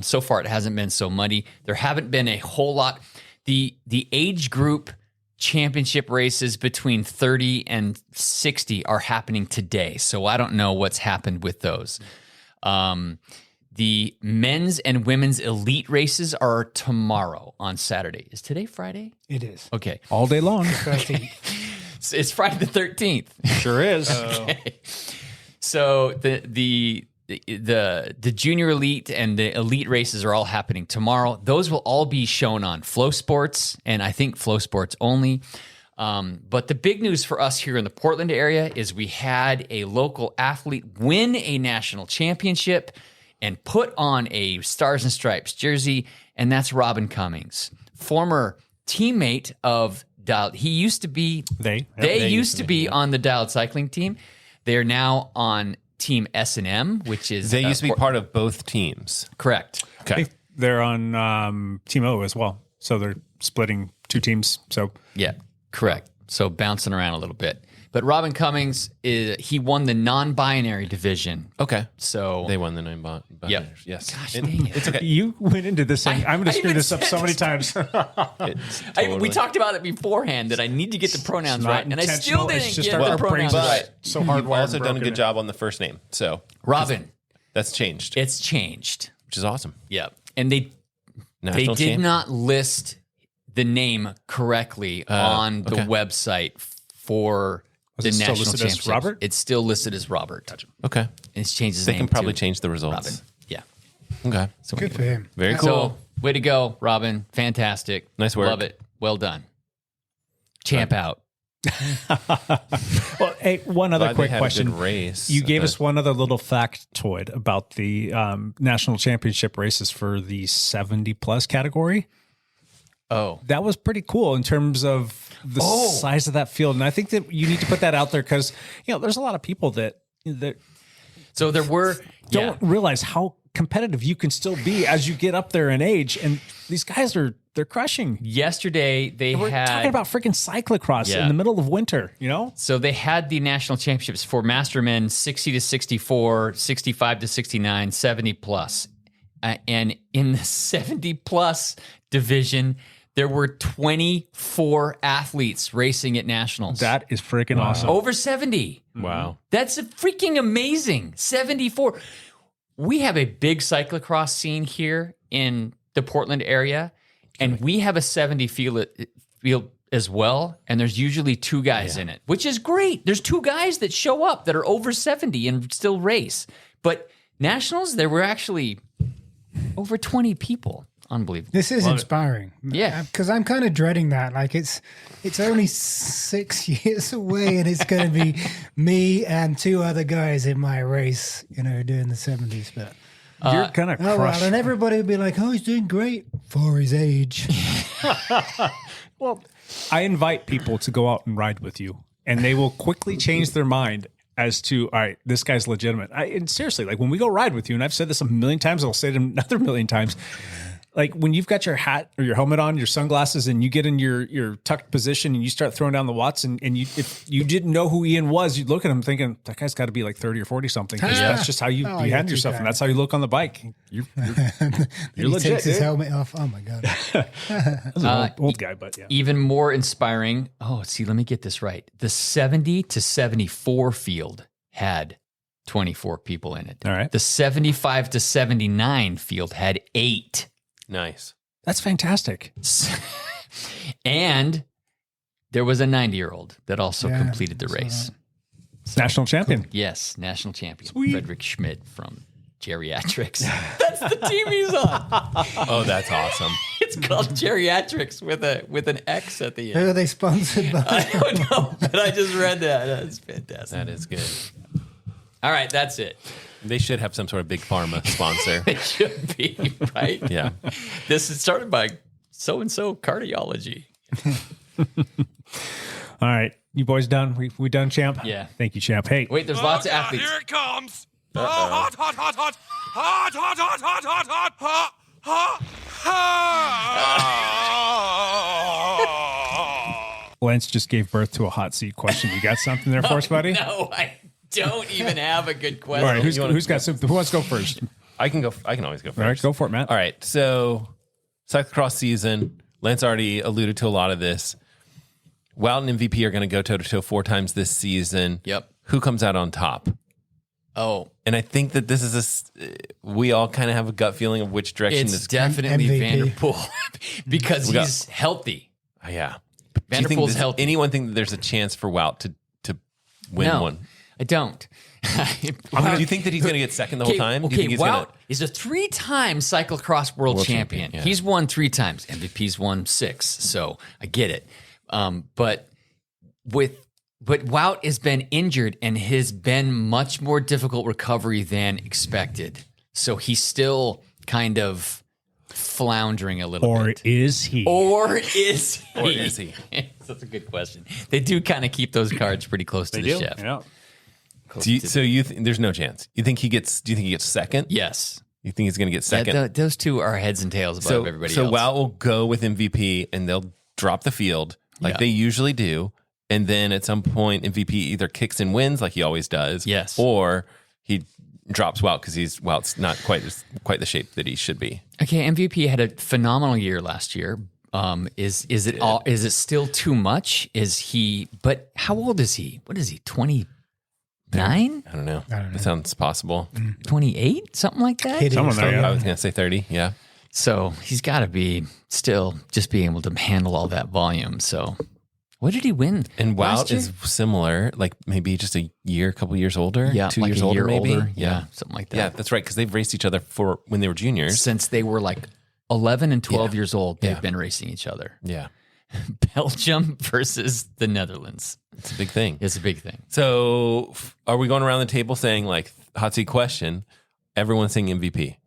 Speaker 9: So far, it hasn't been so muddy. There haven't been a whole lot. The age group championship races between 30 and 60 are happening today. So I don't know what's happened with those. The men's and women's elite races are tomorrow on Saturday. Is today Friday?
Speaker 10: It is.
Speaker 9: Okay.
Speaker 8: All day long.
Speaker 9: It's Friday the 13th.
Speaker 8: Sure is.
Speaker 9: Okay. So the junior elite and the elite races are all happening tomorrow. Those will all be shown on Flow Sports, and I think Flow Sports only. But the big news for us here in the Portland area is we had a local athlete win a national championship and put on a Stars and Stripes jersey, and that's Robin Cummings, former teammate of Dialed. He used to be they used to be on the Dialed cycling team. They are now on Team S&M, which is
Speaker 11: they used to be part of both teams.
Speaker 9: Correct.
Speaker 11: Okay,
Speaker 8: they're on Team O as well, so they're splitting 2 teams. So
Speaker 9: yeah, correct. So bouncing around a little bit. But Robin Cummings, he won the non-binary division.
Speaker 11: Okay.
Speaker 9: So
Speaker 11: they won the non-binary.
Speaker 9: Yep.
Speaker 11: Yes.
Speaker 9: Gosh, dang it.
Speaker 11: It's okay.
Speaker 8: You went into this saying, I'm going to screw this up so many times.
Speaker 9: We talked about it beforehand that I need to get the pronouns right, and I still didn't get the pronouns right.
Speaker 8: So hard.
Speaker 11: You've also done a good job on the first name. So
Speaker 9: Robin.
Speaker 11: That's changed.
Speaker 9: It's changed.
Speaker 11: Which is awesome.
Speaker 9: Yeah. And they did not list the name correctly on the website for the national championship.
Speaker 8: Robert?
Speaker 9: It's still listed as Robert. Gotcha.
Speaker 11: Okay.
Speaker 9: It's changed his
Speaker 11: They
Speaker 9: name
Speaker 11: can probably
Speaker 9: to
Speaker 11: change the results.
Speaker 9: Robin. Yeah.
Speaker 11: Okay.
Speaker 9: So
Speaker 10: Good for him.
Speaker 11: Very cool.
Speaker 9: So way to go, Robin. Fantastic.
Speaker 11: Nice work.
Speaker 9: Love it. Well done. Champ out.
Speaker 8: Well, hey, one other
Speaker 11: Glad
Speaker 8: quick
Speaker 11: they had a
Speaker 8: question.
Speaker 11: good race.
Speaker 8: You gave us one other little factoid about the national championship races for the 70 plus category.
Speaker 9: Oh,
Speaker 8: that was pretty cool in terms of the size of that field. And I think that you need to put that out there because, there's a lot of people that
Speaker 9: so there were
Speaker 8: don't realize how competitive you can still be as you get up there in age. And these guys they're crushing.
Speaker 9: Yesterday
Speaker 8: we're talking about freaking cyclocross in the middle of winter,
Speaker 9: So they had the national championships for mastermen 60 to 64, 65 to 69, 70 plus. And in the 70 plus division, there were 24 athletes racing at nationals.
Speaker 8: That is freaking awesome.
Speaker 9: Over 70.
Speaker 11: Wow.
Speaker 9: That's freaking amazing. 74. We have a big cyclocross scene here in the Portland area, and we have a 70 field as well, and there's usually 2 guys in it, which is great. There's 2 guys that show up that are over 70 and still race. But nationals, there were actually over 20 people. Unbelievable.
Speaker 10: This is inspiring.
Speaker 9: Yeah.
Speaker 10: Because I'm kind of dreading that. Like it's only 6 years away and it's going to be me and 2 other guys in my race, doing the 70s. But
Speaker 8: you're going to crush.
Speaker 10: Well, and everybody will be like, oh, he's doing great for his age.
Speaker 8: Well, I invite people to go out and ride with you and they will quickly change their mind as to, all right, this guy's legitimate. And seriously, like when we go ride with you, and I've said this a million times, I'll say it another million times. Like when you've got your hat or your helmet on, your sunglasses, and you get in your tucked position and you start throwing down the watts, and if you didn't know who Ian was, you'd look at him thinking, that guy's got to be like 30 or 40 something. That's just how you handle yourself, and that's how you look on the bike. You're legit,
Speaker 10: takes his
Speaker 8: dude.
Speaker 10: helmet off. Oh my God.
Speaker 8: That's an old guy, but yeah.
Speaker 9: Even more inspiring. Oh, see, let me get this right. The 70 to 74 field had 24 people in it.
Speaker 8: All right.
Speaker 9: The 75 to 79 field had 8.
Speaker 11: Nice.
Speaker 8: That's fantastic.
Speaker 9: And there was a 90-year-old that also completed the race.
Speaker 8: National champion.
Speaker 9: Yes, national champion.
Speaker 8: Sweet.
Speaker 9: Frederick Schmidt from Geriatrics. That's the team he's on.
Speaker 11: Oh, that's awesome.
Speaker 9: It's called Geriatrics with an X at the end.
Speaker 10: Who are they sponsored by?
Speaker 9: I don't know, but I just read that. That's fantastic.
Speaker 11: That is good.
Speaker 9: All right, that's it.
Speaker 11: They should have some sort of big pharma sponsor.
Speaker 9: It should be, right?
Speaker 11: Yeah.
Speaker 9: This is started by so-and-so cardiology.
Speaker 8: All right. You boys done? We done, champ?
Speaker 9: Yeah.
Speaker 8: Thank you, champ. Hey.
Speaker 9: Wait, there's lots of athletes.
Speaker 1: Here it comes. Oh, hot, hot, hot, hot, hot, hot, hot, hot, hot, hot, hot,
Speaker 8: Lance just gave birth to a hot seat question. You got something there for us, buddy?
Speaker 9: No, I don't even have a good question.
Speaker 8: All right, who's got something? Who wants to go first?
Speaker 11: I can go. I can always go first.
Speaker 8: All right, go for it, Matt.
Speaker 11: All right. So, cyclocross season. Lance already alluded to a lot of this. Wout and MVP are going to go toe to toe 4 times this season.
Speaker 9: Yep.
Speaker 11: Who comes out on top?
Speaker 9: Oh,
Speaker 11: And I think that this is we all kind of have a gut feeling of which direction
Speaker 9: it's
Speaker 11: this.
Speaker 9: definitely
Speaker 10: MVP.
Speaker 9: Vanderpool because
Speaker 11: We got-
Speaker 9: he's healthy.
Speaker 11: Yeah.
Speaker 9: Vanderpool's healthy.
Speaker 11: Anyone think that there's a chance for Wout to win
Speaker 9: No,
Speaker 11: one?
Speaker 9: I don't.
Speaker 11: Do you think that he's going to get second the whole time? Do you
Speaker 9: Okay,
Speaker 11: think he's
Speaker 9: Wout
Speaker 11: gonna,
Speaker 9: is a 3-time cyclocross world champion.
Speaker 11: yeah.
Speaker 9: He's won 3 times. MVP's won 6, so I get it. But Wout has been injured and has been much more difficult recovery than expected. So he's still kind of floundering a little bit.
Speaker 8: Is he?
Speaker 9: Or is he?
Speaker 11: Or is he?
Speaker 9: That's a good question. They do kind of keep those cards pretty close to the chef.
Speaker 8: Yeah.
Speaker 11: there's no chance. Do you think he gets second?
Speaker 9: Yes.
Speaker 11: You think he's going to get second?
Speaker 9: Those two are heads and tails above everybody else.
Speaker 11: So Wout will go with MVP and they'll drop the field like they usually do. And then at some point, MVP either kicks and wins like he always does.
Speaker 9: Yes.
Speaker 11: Or he drops Wout because Wout's not quite the shape that he should be.
Speaker 9: Okay, MVP had a phenomenal year last year. Is it still too much? But how old is he? What is he? 29?
Speaker 11: I don't know. That sounds possible.
Speaker 9: 28? Something like that?
Speaker 10: Hitting
Speaker 8: Someone there, yeah.
Speaker 11: I was going to say 30. Yeah.
Speaker 9: So he's got to be still just being able to handle all that volume. So what did he win?
Speaker 11: And
Speaker 9: last
Speaker 11: Wout
Speaker 9: year?
Speaker 11: is similar, like maybe just a couple years older.
Speaker 9: Yeah,
Speaker 11: 2
Speaker 9: like
Speaker 11: years
Speaker 9: a
Speaker 11: older,
Speaker 9: year
Speaker 11: maybe.
Speaker 9: older. Yeah, something like that.
Speaker 11: Yeah, that's right. Because they've raced each other for when they were juniors.
Speaker 9: Since they were like 11 and 12 years old, they've been racing each other.
Speaker 11: Yeah.
Speaker 9: Belgium versus the Netherlands.
Speaker 11: It's a big thing.
Speaker 9: It's a big thing.
Speaker 11: So are we going around the table saying like hot seat question? Everyone's saying MVP.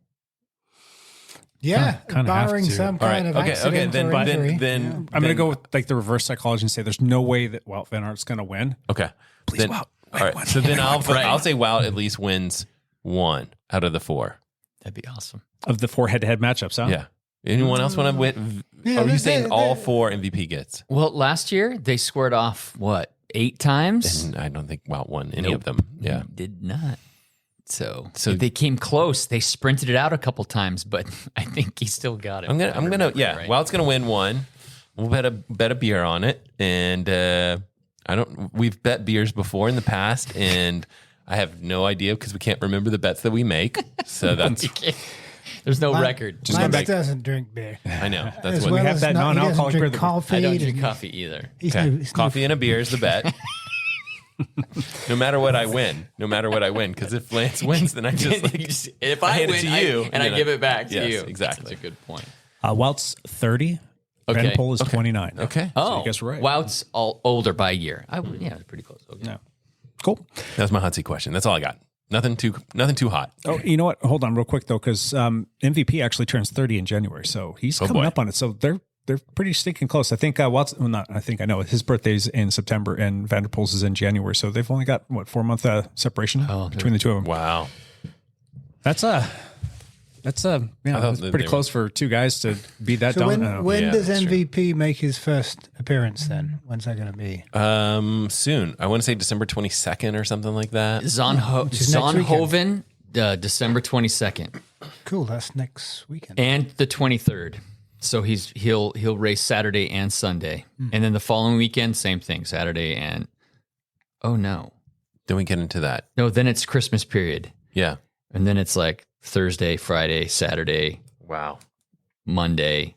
Speaker 10: Yeah,
Speaker 8: Kinda have
Speaker 10: barring
Speaker 8: to.
Speaker 10: some
Speaker 11: All right.
Speaker 10: kind of
Speaker 11: Okay.
Speaker 10: accident
Speaker 11: Then
Speaker 10: or injury.
Speaker 11: then
Speaker 8: I'm going to go with like the reverse psychology and say there's no way that Wout Van Aert's going to win.
Speaker 11: Okay.
Speaker 8: Please,
Speaker 11: Then,
Speaker 8: Wout.
Speaker 11: all right. So then I'll say Wout at least wins 1 out of the 4.
Speaker 9: That'd be awesome.
Speaker 8: Of the 4 head-to-head matchups, huh?
Speaker 11: Yeah. Anyone else want to win?
Speaker 10: Yeah,
Speaker 11: Are you
Speaker 10: they-
Speaker 11: saying
Speaker 10: they-
Speaker 11: all 4 MVP gets?
Speaker 9: Well, last year they squared off, 8 times?
Speaker 11: And I don't think Wout won any of them. Yeah.
Speaker 9: Did not. So
Speaker 11: So-
Speaker 9: they came close. They sprinted it out a couple times, but I think he still got it.
Speaker 11: I'm gonna
Speaker 9: Right?
Speaker 11: Wout's gonna win 1. We'll bet a beer on it, and we've bet beers before in the past, and I have no idea because we can't remember the bets that we make. So that's
Speaker 9: There's no record.
Speaker 8: Just
Speaker 10: Lance
Speaker 8: go back.
Speaker 10: doesn't drink beer.
Speaker 11: I know that's
Speaker 10: As
Speaker 11: what
Speaker 10: well
Speaker 8: have
Speaker 10: as
Speaker 8: that
Speaker 10: not- he doesn't
Speaker 8: non-alcoholic
Speaker 10: drink
Speaker 8: beer that-
Speaker 10: coffee.
Speaker 9: I don't
Speaker 10: he
Speaker 9: drink
Speaker 10: doesn't-
Speaker 9: coffee either.
Speaker 10: He's
Speaker 11: okay.
Speaker 10: no- he's no-
Speaker 11: Coffee and a beer is the bet. No matter what I win, because if Lance wins, then I just
Speaker 9: if
Speaker 11: I
Speaker 9: I
Speaker 11: hand it
Speaker 9: win,
Speaker 11: to you,
Speaker 9: and I
Speaker 11: then
Speaker 9: give it back to
Speaker 11: yes,
Speaker 9: you.
Speaker 11: exactly.
Speaker 9: That's a good point.
Speaker 8: Wout's 30.
Speaker 9: Okay.
Speaker 8: Van Poel is 29.
Speaker 11: okay.
Speaker 9: Oh,
Speaker 8: you guess we're right.
Speaker 9: Wout's all older by a year. Yeah, pretty close. Okay.
Speaker 8: Yeah. Cool.
Speaker 11: That's my hot seat question. That's all I got. Nothing too hot.
Speaker 8: Oh, you know what? Hold on real quick, though, because MVP actually turns 30 in January. So he's coming
Speaker 11: boy.
Speaker 8: up on it. So they're pretty stinking close. I think Wout's, well, not, I think I know his birthday's in September and Vanderpool's is in January. So they've only got, 4-month separation between the two of them.
Speaker 11: Wow.
Speaker 8: That's it's
Speaker 11: thought that
Speaker 8: pretty
Speaker 11: they
Speaker 8: close for 2 guys to be that
Speaker 10: So
Speaker 8: dominant.
Speaker 10: when
Speaker 11: Yeah,
Speaker 10: does
Speaker 11: that's true.
Speaker 10: MVP make his first appearance then? When's that going to be?
Speaker 11: Soon. I want to say December 22nd or something like that.
Speaker 10: is next
Speaker 9: Zonhoven, December 22nd,
Speaker 10: Cool, that's next weekend.
Speaker 9: and the 23rd. So he'll race Saturday and Sunday, and then the following weekend, same thing, Saturday and
Speaker 11: Then we get into that.
Speaker 9: no, then it's Christmas period,
Speaker 11: Yeah.
Speaker 9: and then it's like Thursday, Friday, Saturday,
Speaker 11: Wow.
Speaker 9: Monday,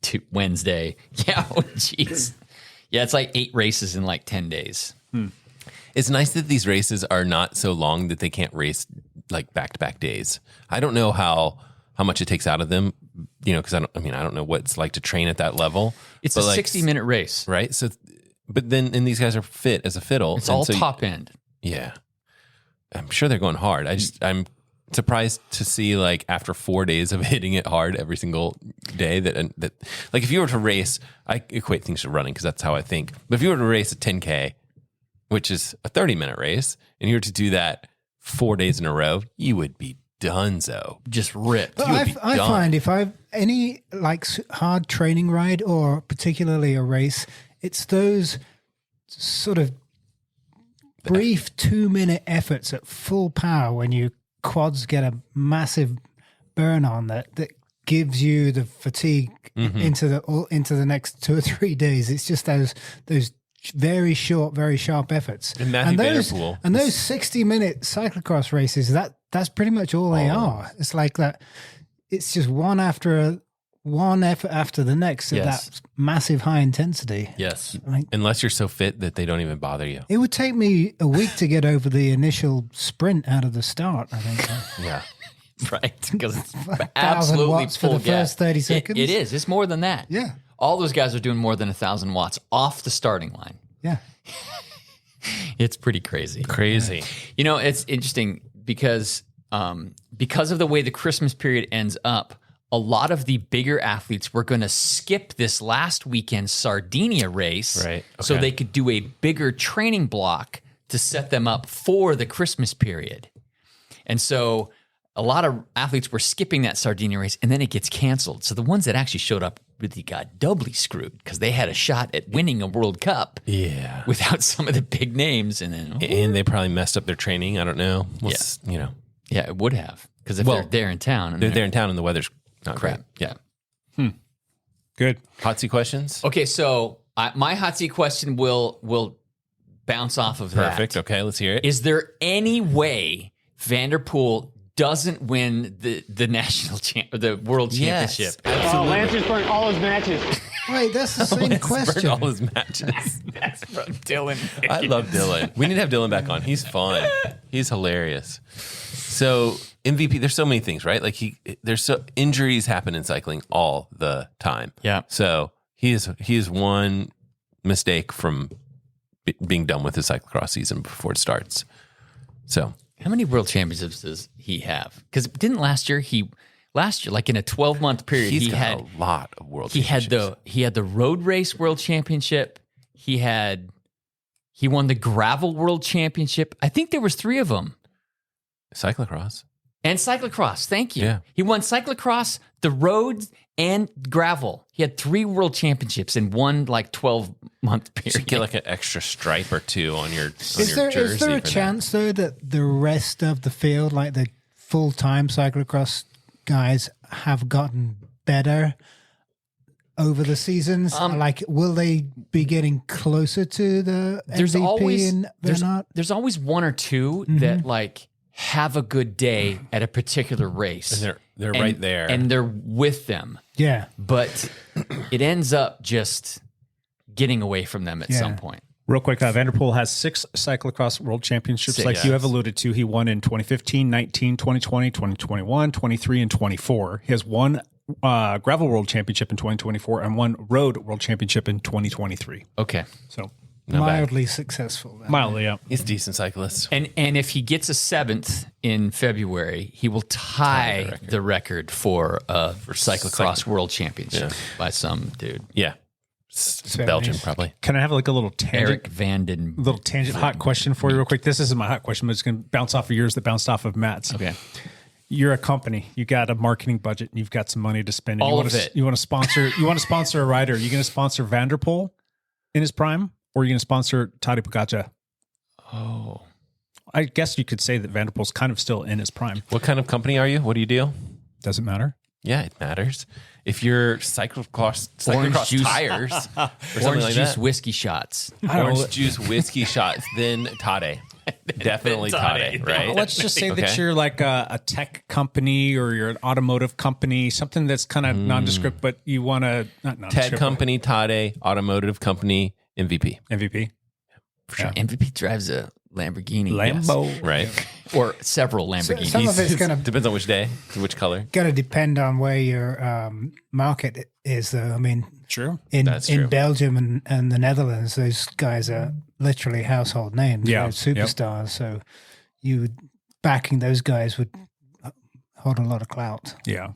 Speaker 9: to Wednesday. Yeah, oh jeez. Yeah, it's like 8 races in like 10 days.
Speaker 11: It's nice that these races are not so long that they can't race like back-to-back days. I don't know how much it takes out of them, because I don't know what it's like to train at that level.
Speaker 9: It's
Speaker 11: But,
Speaker 9: a
Speaker 11: like,
Speaker 9: 60-minute race.
Speaker 11: right? So, but then these guys are fit as a fiddle.
Speaker 9: It's
Speaker 11: and
Speaker 9: all
Speaker 11: so-
Speaker 9: top end.
Speaker 11: Yeah, I'm sure they're going hard. I'm surprised to see like after 4 days of hitting it hard every single day that like if you were to race, I equate things to running because that's how I think. But if you were to race a 10K, which is a 30-minute race, and you were to do that 4 days in a row, you would be donezo.
Speaker 9: Just ripped.
Speaker 10: But I find if I've any like hard training ride or particularly a race, it's those sort of brief 2-minute efforts at full power when your quads get a massive burn on that gives you the fatigue into the next 2 or 3 days. It's just those very short, very sharp efforts.
Speaker 11: And Mathieu Vanderpool.
Speaker 10: And those 60-minute cyclocross races, that's pretty much all they are. It's like that. It's just one effort after the next at that massive high intensity.
Speaker 9: Yes.
Speaker 10: Like,
Speaker 11: unless you're so fit that they don't even bother you.
Speaker 10: it would take me a week to get over the initial sprint out of the start, I think.
Speaker 11: Yeah.
Speaker 9: Right. Because it's
Speaker 10: 1,000
Speaker 9: absolutely
Speaker 10: watts for
Speaker 9: full
Speaker 10: the
Speaker 9: gas.
Speaker 10: first 30 seconds.
Speaker 9: It is. It's more than that.
Speaker 10: Yeah.
Speaker 9: All those guys are doing more than 1,000 watts off the starting line.
Speaker 10: Yeah.
Speaker 9: It's pretty crazy.
Speaker 11: Crazy.
Speaker 9: You know, it's interesting because of the way the Christmas period ends up, a lot of the bigger athletes were going to skip this last weekend Sardinia race,
Speaker 11: Right.
Speaker 9: so
Speaker 11: Okay.
Speaker 9: they could do a bigger training block to set them up for the Christmas period. And so a lot of athletes were skipping that Sardinia race, and then it gets canceled. So the ones that actually showed up really got doubly screwed because they had a shot at winning a World Cup.
Speaker 11: Yeah.
Speaker 9: Without some of the big names, and then
Speaker 11: And they probably messed up their training. I don't know. You know,
Speaker 9: yeah, it would have, because if they're there in town, and
Speaker 11: they're there in town and the weather's not
Speaker 9: crap.
Speaker 11: great. Yeah.
Speaker 8: Good.
Speaker 11: Hot seat questions?
Speaker 9: Okay, so my hot seat question will bounce off of that.
Speaker 11: Perfect. Okay, let's hear it.
Speaker 9: Is there any way Vanderpool doesn't win the national the world
Speaker 11: Yes,
Speaker 9: championship?
Speaker 11: absolutely.
Speaker 2: Lance has burnt all his matches.
Speaker 10: Wait, that's the same
Speaker 11: Burned
Speaker 10: question.
Speaker 11: all his matches.
Speaker 9: That's from Dylan.
Speaker 11: I love Dylan. We need to have Dylan back on. He's fun. He's hilarious. So MVP, there's so many things, right? Like injuries happen in cycling all the time.
Speaker 9: Yeah.
Speaker 11: So he is one mistake from being done with his cyclocross season before it starts. So
Speaker 9: How many world championships does he have? Because didn't last year, like in a 12-month period,
Speaker 11: he's
Speaker 9: he
Speaker 11: got
Speaker 9: had
Speaker 11: a lot of world
Speaker 9: he had
Speaker 11: championships.
Speaker 9: he had the road race world championship. He won the gravel world championship. I think there was 3 of them.
Speaker 11: Cyclocross.
Speaker 9: And cyclocross. Thank you.
Speaker 11: Yeah.
Speaker 9: He won cyclocross, the roads, and gravel. He had 3 world championships in one 12-month
Speaker 11: You
Speaker 9: period.
Speaker 11: should get like an extra stripe or 2 on your
Speaker 10: Is there a chance, though, that the rest of the field, like the full-time cyclocross guys, have gotten better over the seasons? Will they be getting closer to the MVP and they're not?
Speaker 9: There's always 1 or 2 that have a good day at a particular race.
Speaker 11: And they're right there.
Speaker 9: And they're with them.
Speaker 10: Yeah.
Speaker 9: But it ends up just getting away from them at some point.
Speaker 8: Real quick, Vanderpool has 6 cyclocross world championships.
Speaker 9: 6,
Speaker 8: like you have alluded to, he won in 2015, 19, 2020, 2021, 23, and 24. He has 1 gravel world championship in 2024 and 1 road world championship in 2023.
Speaker 9: Okay.
Speaker 8: So
Speaker 10: mildly succcyclist. Then.
Speaker 8: Mildly, yeah.
Speaker 11: He's a decent cyclist.
Speaker 9: And if he gets a 7th in February, he will tie the record for cyclocross world championship by some dude.
Speaker 11: Yeah. It's Belgium, probably.
Speaker 8: Can I have like a little
Speaker 9: Eric Vanden.
Speaker 8: little tangent hot question for you real quick? This isn't my hot question, but it's going to bounce off of yours that bounced off of Matt's.
Speaker 9: Okay.
Speaker 8: You're a company. You got a marketing budget and you've got some money to spend.
Speaker 9: All
Speaker 8: you
Speaker 9: of it.
Speaker 8: You want to sponsor a rider. Are you going to sponsor Vanderpool in his prime? Or are you going to sponsor Tadej Pogacar?
Speaker 9: Oh.
Speaker 8: I guess you could say that Vanderpool's kind of still in his prime.
Speaker 11: What kind of company are you? What do you do?
Speaker 8: Does it matter?
Speaker 11: Yeah, it matters. If you're cyclocross
Speaker 9: juice.
Speaker 11: tires or something
Speaker 9: Orange
Speaker 11: like
Speaker 9: juice
Speaker 11: that.
Speaker 9: whiskey shots.
Speaker 11: Orange juice whiskey shots, then Tade. Definitely Tade, right?
Speaker 8: Let's just say that you're like a tech company or you're an automotive company, something that's kind of nondescript, but you want to not nondescript.
Speaker 11: Tech company, Tade, automotive company, MVP.
Speaker 8: MVP.
Speaker 11: For sure.
Speaker 9: MVP drives a Lamborghini.
Speaker 8: Lambo.
Speaker 11: Yes. Right.
Speaker 9: Or several Lamborghinis.
Speaker 10: Some of it's going to
Speaker 11: Depends on which day, which color.
Speaker 10: Going to depend on where your market is, though. I mean,
Speaker 8: True.
Speaker 11: That's true.
Speaker 10: In Belgium and the Netherlands, those guys are literally household names.
Speaker 8: Yeah.
Speaker 10: They're superstars. So you backing those guys would hold a lot of clout.
Speaker 8: Yeah.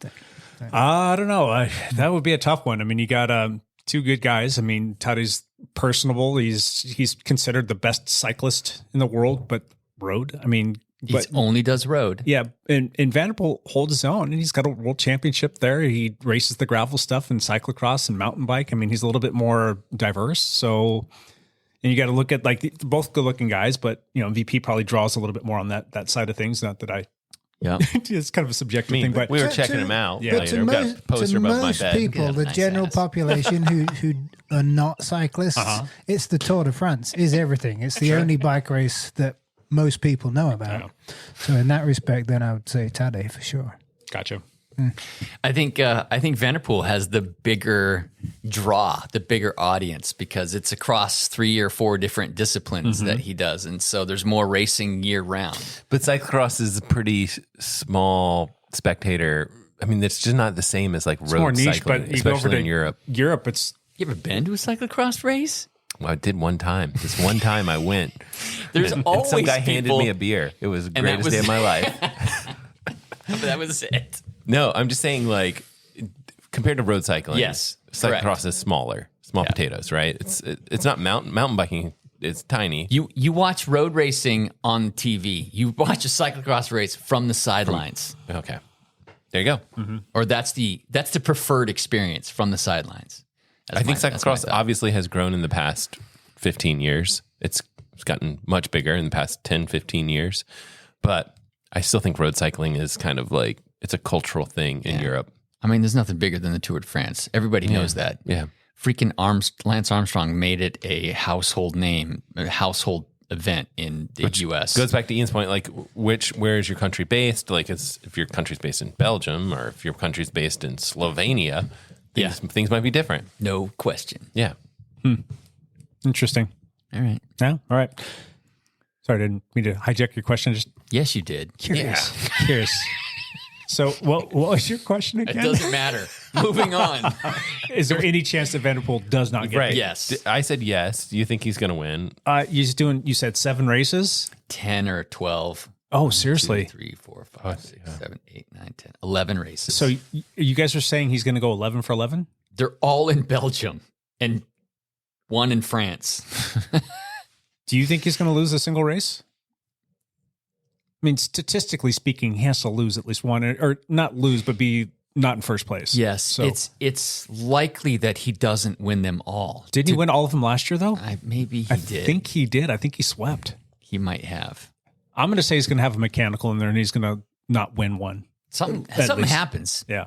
Speaker 8: I don't know. That would be a tough one. I mean, you got 2 good guys. I mean, Tade's personable. He's considered the best cyclist in the world, but road. I mean,
Speaker 9: He only does road.
Speaker 8: Yeah, and Vanderpool holds his own, and he's got a world championship there. He races the gravel stuff and cyclocross and mountain bike. I mean, he's a little bit more diverse. So, and you got to look at like both good looking guys, but you know, VP probably draws a little bit more on that side of things. Not that it's kind of a subjective thing, but
Speaker 11: we were checking him out.
Speaker 8: Yeah,
Speaker 11: later. We've got a poster above my bed.
Speaker 10: People, the
Speaker 9: nice
Speaker 10: general
Speaker 9: ass.
Speaker 10: population who are not cyclists, it's the Tour de France is everything. It's the only bike race that most people know about. So in that respect, then I would say Tadej for sure.
Speaker 8: Gotcha.
Speaker 9: I think Vanderpool has the bigger draw, the bigger audience, because it's across 3 or 4 different disciplines that he does, and so there's more racing year round.
Speaker 11: But cyclocross is a pretty small spectator. I mean, it's just not the same as like road
Speaker 8: more niche,
Speaker 11: cycling,
Speaker 8: but you go over
Speaker 11: especially
Speaker 8: to
Speaker 11: in Europe.
Speaker 8: Europe, it's
Speaker 9: You ever been to a cyclocross race?
Speaker 11: Well, I did one time. This one time I went.
Speaker 9: There's
Speaker 11: and
Speaker 9: always
Speaker 11: some guy handed
Speaker 9: people-
Speaker 11: me a beer. It was the
Speaker 9: And that
Speaker 11: greatest
Speaker 9: was-
Speaker 11: day of my life.
Speaker 9: That was it.
Speaker 11: No, I'm just saying, like, compared to road cycling,
Speaker 9: Yes,
Speaker 11: cyclocross
Speaker 9: correct.
Speaker 11: is smaller, small potatoes, right? It's not mountain biking. It's tiny.
Speaker 9: You watch road racing on TV. You watch a cyclocross race from the sidelines,
Speaker 11: Okay, there you go.
Speaker 9: or that's the preferred experience from the sidelines.
Speaker 11: I think cyclocross obviously has grown in the past 15 years. It's gotten much bigger in the past 10, 15 years. But I still think road cycling is kind of like, it's a cultural thing in Europe.
Speaker 9: I mean, there's nothing bigger than the Tour de France. Everybody knows that.
Speaker 11: Yeah.
Speaker 9: Freaking Lance Armstrong made it a household name, a household event in the U.S.
Speaker 11: Goes back to Ian's point, like, where is your country based? Like, if your country's based in Belgium or if your country's based in Slovenia, things might be different.
Speaker 9: No question.
Speaker 11: Yeah.
Speaker 8: interesting.
Speaker 9: All right.
Speaker 8: Yeah, all right. Sorry, I didn't mean to hijack your question. Just
Speaker 9: Yes, you did.
Speaker 8: curious. So, what was your question
Speaker 9: It
Speaker 8: again?
Speaker 9: doesn't matter. Moving on.
Speaker 8: Is there any chance that Vanderpool does not get
Speaker 11: Right.
Speaker 8: it?
Speaker 9: Yes.
Speaker 11: I said yes. Do you think he's going to win?
Speaker 8: You said 7 races?
Speaker 9: 10 or 12.
Speaker 8: Oh, seriously?
Speaker 9: 2, 3, 4, 5, 6, 7, 8, 9, 10. 11 races.
Speaker 8: So you guys are saying he's going to go 11 for 11?
Speaker 9: They're all in Belgium and one in France.
Speaker 8: Do you think he's going to lose a single race? I mean, statistically speaking, he has to lose at least one, or not lose, but be not in first place.
Speaker 9: Yes.
Speaker 8: So
Speaker 9: It's likely that he doesn't win them all.
Speaker 8: didn't he win all of them last year, though?
Speaker 9: Maybe he
Speaker 8: I
Speaker 9: did.
Speaker 8: think he did. I think he swept.
Speaker 9: He might have.
Speaker 8: I'm going to say he's going to have a mechanical in there, and he's going to not win one.
Speaker 9: Something
Speaker 8: least.
Speaker 9: happens.
Speaker 8: Yeah.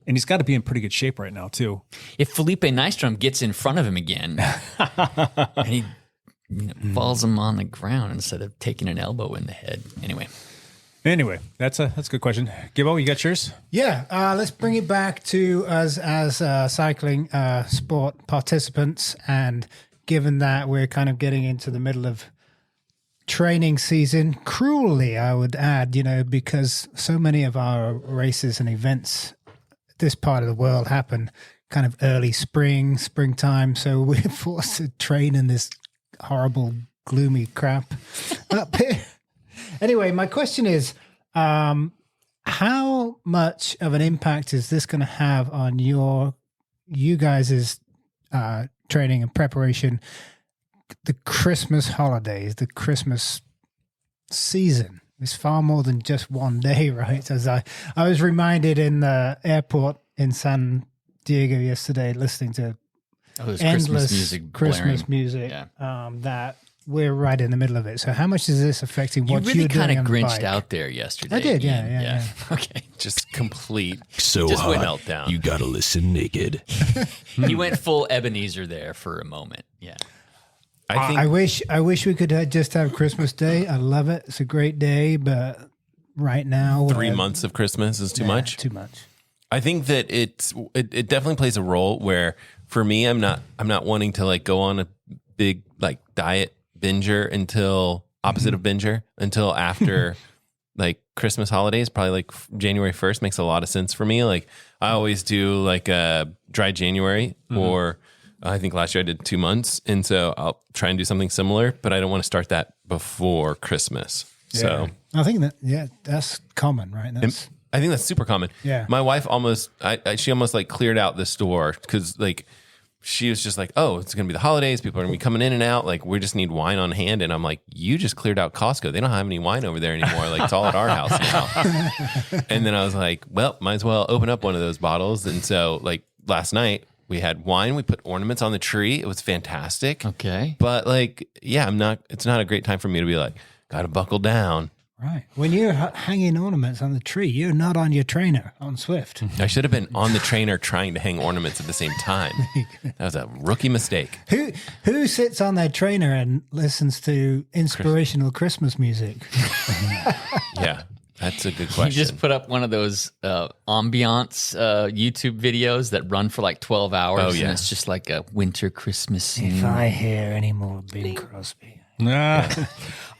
Speaker 8: And he's got to be in pretty good shape right now, too.
Speaker 9: If Felipe Nystrom gets in front of him again and he falls him on the ground instead of taking an elbow in the head. Anyway,
Speaker 8: that's a good question. Gibbo, you got yours?
Speaker 10: Yeah, let's bring it back to us as cycling sport participants. And given that we're kind of getting into the middle of training season, cruelly, I would add, because so many of our races and events this part of the world happen kind of early springtime. So we're forced to train in this horrible, gloomy crap up here. Anyway, my question is, how much of an impact is this going to have on you guys' training and preparation, the Christmas holidays, the Christmas season? It's far more than just one day, right? As I was reminded in the airport in San Diego yesterday, listening to endless Christmas music, that we're right in the middle of it. So how much is this affecting what
Speaker 9: you really
Speaker 10: you're doing
Speaker 9: kind
Speaker 10: on
Speaker 9: of
Speaker 10: the
Speaker 9: grinched
Speaker 10: bike?
Speaker 9: out there yesterday.
Speaker 10: I did,
Speaker 9: Ian.
Speaker 10: yeah.
Speaker 9: Okay.
Speaker 11: Just complete.
Speaker 4: So
Speaker 11: just
Speaker 4: hot,
Speaker 11: meltdown.
Speaker 4: you gotta listen naked.
Speaker 9: He went full Ebenezer there for a moment. Yeah.
Speaker 11: I think
Speaker 10: I wish we could just have Christmas Day. I love it. It's a great day, but right now
Speaker 11: 3 months of Christmas is too much.
Speaker 10: Too much.
Speaker 11: I think that it definitely plays a role where for me, I'm not wanting to like go on a big like diet binger until opposite of binger until after like Christmas holidays, probably like January 1st makes a lot of sense for me. Like I always do like a dry January or I think last year I did 2 months. And so I'll try and do something similar, but I don't want to start that before Christmas.
Speaker 10: Yeah.
Speaker 11: So
Speaker 10: I think that's common, right? That's,
Speaker 11: I think that's super common.
Speaker 10: Yeah.
Speaker 11: My wife she almost like cleared out the store because like she was just like, oh, it's going to be the holidays. People are going to be coming in and out. Like, we just need wine on hand. And I'm like, you just cleared out Costco. They don't have any wine over there anymore. Like, it's all at our house now. And then I was like, well, might as well open up one of those bottles. And so, like, last night we had wine. We put ornaments on the tree. It was fantastic.
Speaker 9: Okay.
Speaker 11: But, like, yeah, it's not a great time for me to be like, got to buckle down.
Speaker 10: Right. When you're hanging ornaments on the tree, you're not on your trainer on Swift.
Speaker 11: I should have been on the trainer trying to hang ornaments at the same time. That was a rookie mistake.
Speaker 10: Who sits on their trainer and listens to inspirational Christmas music?
Speaker 11: Yeah, that's a good question.
Speaker 9: You just put up one of those ambiance YouTube videos that run for like 12 hours.
Speaker 11: Oh, yeah.
Speaker 9: And it's just like a winter Christmas scene.
Speaker 10: If I hear any more Bing Crosby.
Speaker 8: Nah,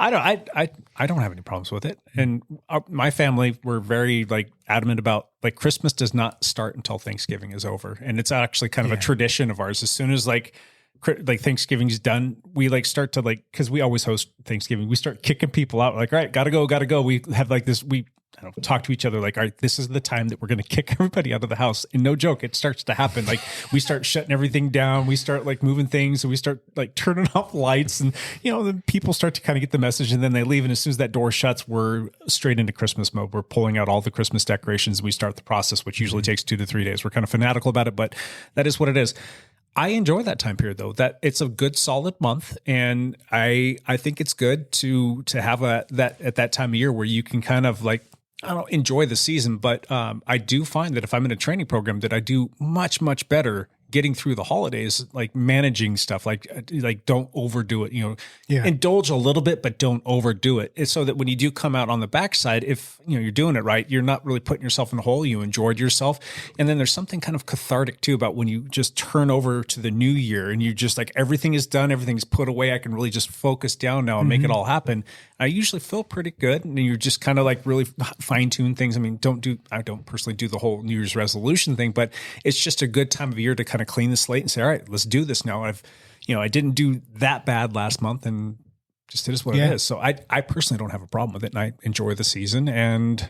Speaker 8: I don't have any problems with it. And my family were very like adamant about like Christmas does not start until Thanksgiving is over. And it's actually kind of a tradition of ours. As soon as like Thanksgiving's done, we like start to like, cause we always host Thanksgiving. We start kicking people out like, all right, gotta go. We have like this, talk to each other like, all right, this is the time that we're going to kick everybody out of the house. And no joke, it starts to happen. Like we start shutting everything down. We start like moving things and we start like turning off lights and, then people start to kind of get the message and then they leave. And as soon as that door shuts, we're straight into Christmas mode. We're pulling out all the Christmas decorations. We start the process, which usually takes 2 to 3 days. We're kind of fanatical about it, but that is what it is. I enjoy that time period though, that it's a good solid month. And I think it's good to have that at that time of year where you can kind of like, I don't enjoy the season, but I do find that if I'm in a training program that I do much, much better getting through the holidays, like managing stuff, like don't overdo it, indulge a little bit, but don't overdo it. It's so that when you do come out on the backside, if you're doing it right, you're not really putting yourself in a hole. You enjoyed yourself. And then there's something kind of cathartic too about when you just turn over to the new year and you just like, everything is done, everything's put away. I can really just focus down now and make it all happen. I usually feel pretty good. And you're just kind of like really fine tune things. I mean, I don't personally do the whole New Year's resolution thing, but it's just a good time of year to kind of clean the slate and say, all right, let's do this now. I didn't do that bad last month and just it is what it is. So I personally don't have a problem with it and I enjoy the season and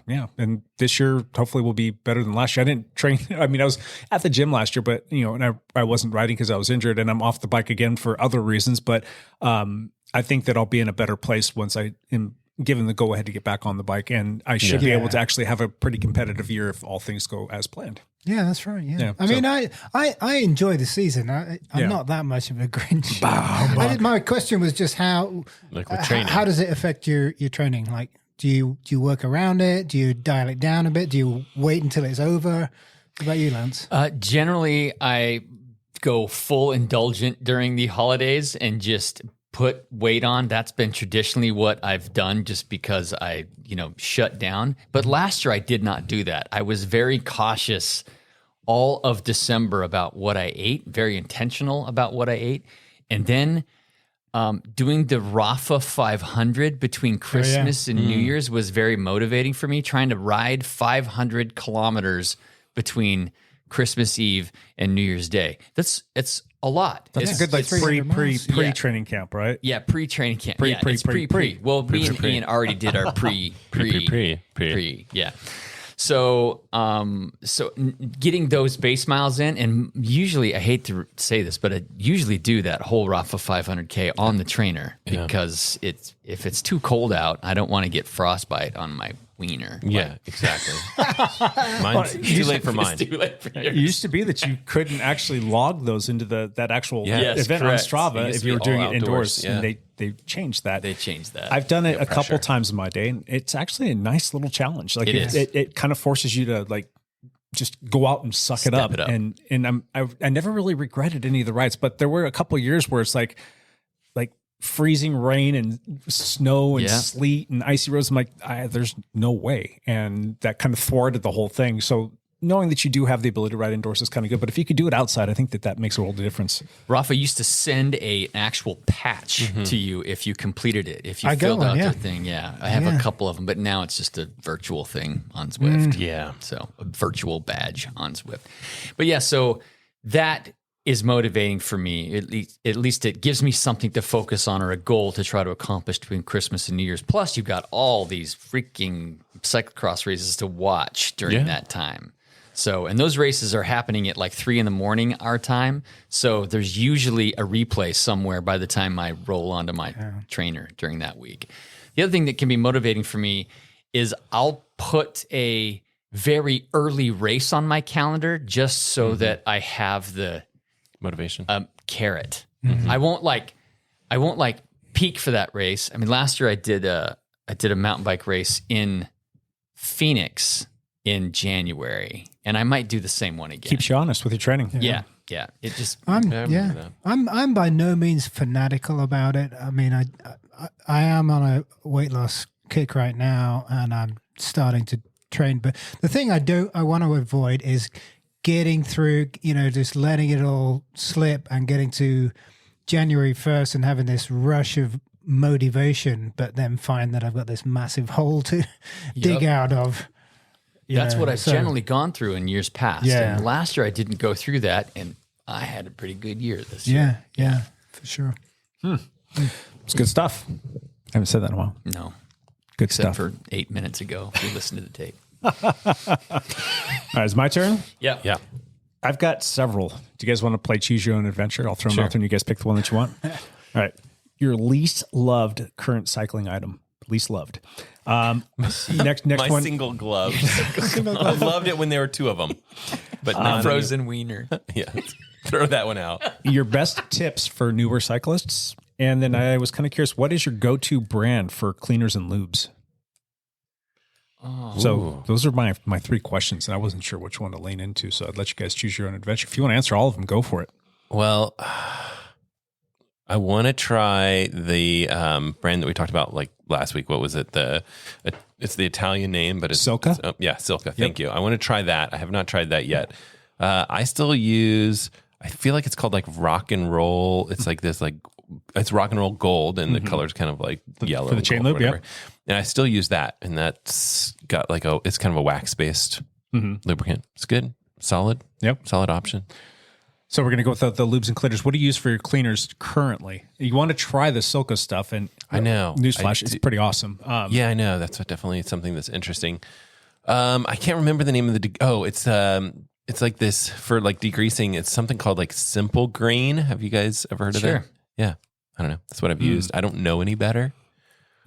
Speaker 8: this year hopefully will be better than last year. I didn't train. I mean, I was at the gym last year, but and I wasn't riding because I was injured and I'm off the bike again for other reasons. But I think that I'll be in a better place once I am given the go ahead to get back on the bike and I should be able to actually have a pretty competitive year if all things go as planned.
Speaker 10: Yeah, that's right. Yeah. I mean, I enjoy the season. I'm not that much of a Grinch. My question was just how does it affect your training? Like, do you work around it? Do you dial it down a bit? Do you wait until it's over? What about you, Lance?
Speaker 9: Generally, I go full indulgent during the holidays and just put weight on. That's been traditionally what I've done just because I, shut down. But last year I did not do that. I was very cautious all of December about what I ate, very intentional about what I ate. And then doing the Rafa 500 between Christmas and New Year's was very motivating for me, trying to ride 500 kilometers between Christmas Eve and New Year's Day. It's a lot.
Speaker 8: That's a good like pre-training camp, right?
Speaker 9: Yeah, pre-training camp. Pre. Well, me and Ian already did our pre. Yeah. So getting those base miles in, and usually I hate to say this, but I usually do that whole Rafa 500K on the trainer because if it's too cold out, I don't want to get frostbite on my wiener.
Speaker 11: Yeah, exactly. It's too late for mine.
Speaker 9: It's too late for yours.
Speaker 8: It used to be that you couldn't actually log those into that actual event on Strava if you were doing it indoors.
Speaker 11: Yeah.
Speaker 8: And they changed that.
Speaker 9: They changed that.
Speaker 8: I've done it a couple times in my day, and it's actually a nice little challenge. Like it kind of forces you to like just go out and suck it up. And I never really regretted any of the rides, but there were a couple of years where it's like freezing rain and snow and sleet and icy roads. I'm like, there's no way. And that kind of thwarted the whole thing. So knowing that you do have the ability to ride indoors is kind of good. But if you could do it outside, I think that makes a world of difference.
Speaker 9: Rafa used to send an actual patch to you if you completed it. If you filled out the thing. Yeah. I have a couple of them, but now it's just a virtual thing on Zwift.
Speaker 11: Yeah.
Speaker 9: So a virtual badge on Zwift. But yeah, so that is motivating for me. At least it gives me something to focus on or a goal to try to accomplish between Christmas and New Year's. Plus, you've got all these freaking cyclocross races to watch during that time. So, and those races are happening at like 3 a.m. our time. So there's usually a replay somewhere by the time I roll onto my trainer during that week. The other thing that can be motivating for me is I'll put a very early race on my calendar just so that I have the
Speaker 11: motivation
Speaker 9: carrot. I won't like peak for that race. I mean, last year I did a mountain bike race in Phoenix in January, and I might do the same one again.
Speaker 8: Keeps you honest with your training.
Speaker 9: Yeah. It just
Speaker 10: I'm by no means fanatical about it. I mean, I am on a weight loss kick right now, and I'm starting to train. But the thing I want to avoid is getting through, just letting it all slip and getting to January 1st and having this rush of motivation, but then find that I've got this massive hole to dig out of.
Speaker 9: That's what I've generally gone through in years past.
Speaker 10: Yeah.
Speaker 9: And last year I didn't go through that, and I had a pretty good year this year.
Speaker 10: Yeah, for sure.
Speaker 8: It's good stuff. I haven't said that in a while.
Speaker 9: No.
Speaker 8: Good
Speaker 9: Except
Speaker 8: stuff.
Speaker 9: for 8 minutes ago, if you listen to the tape.
Speaker 8: All right, it's my turn?
Speaker 9: Yeah.
Speaker 8: I've got several. Do you guys want to play Choose Your Own Adventure? I'll throw them out there and you guys pick the one that you want. All right. Your least loved current cycling item. Least loved. Next
Speaker 11: my
Speaker 8: one.
Speaker 11: single glove. I loved it when there were 2 of them. But not
Speaker 9: frozen wiener.
Speaker 11: Yeah. Throw that one out.
Speaker 8: Your best tips for newer cyclists. And then I was kind of curious, what is your go-to brand for cleaners and lubes? So those are my 3 questions, and I wasn't sure which one to lean into, so I'd let you guys choose your own adventure. If you want to answer all of them, go for it.
Speaker 11: Well, I want to try the brand that we talked about like last week. What was it? It's the Italian name, but it's
Speaker 8: Silka?
Speaker 11: Silka. Thank you. I want to try that. I have not tried that yet. I still use, I feel like it's called like rock and roll. It's like this, it's rock and roll gold, and the color's kind of like yellow.
Speaker 8: For the chain lube, yeah.
Speaker 11: And I still use that, and that's got it's kind of a wax-based lubricant. It's good. Solid.
Speaker 8: Yep.
Speaker 11: Solid option.
Speaker 8: So we're going to go with the lubes and cleaners. What do you use for your cleaners currently? You want to try the Silka stuff, and
Speaker 11: I know.
Speaker 8: Newsflash, it's pretty awesome.
Speaker 11: Yeah, I know. That's definitely something that's interesting. I can't remember the name of it's like this for like degreasing. It's something called like Simple Green. Have you guys ever heard of it? Yeah. I don't know. That's what I've used. I don't know any better.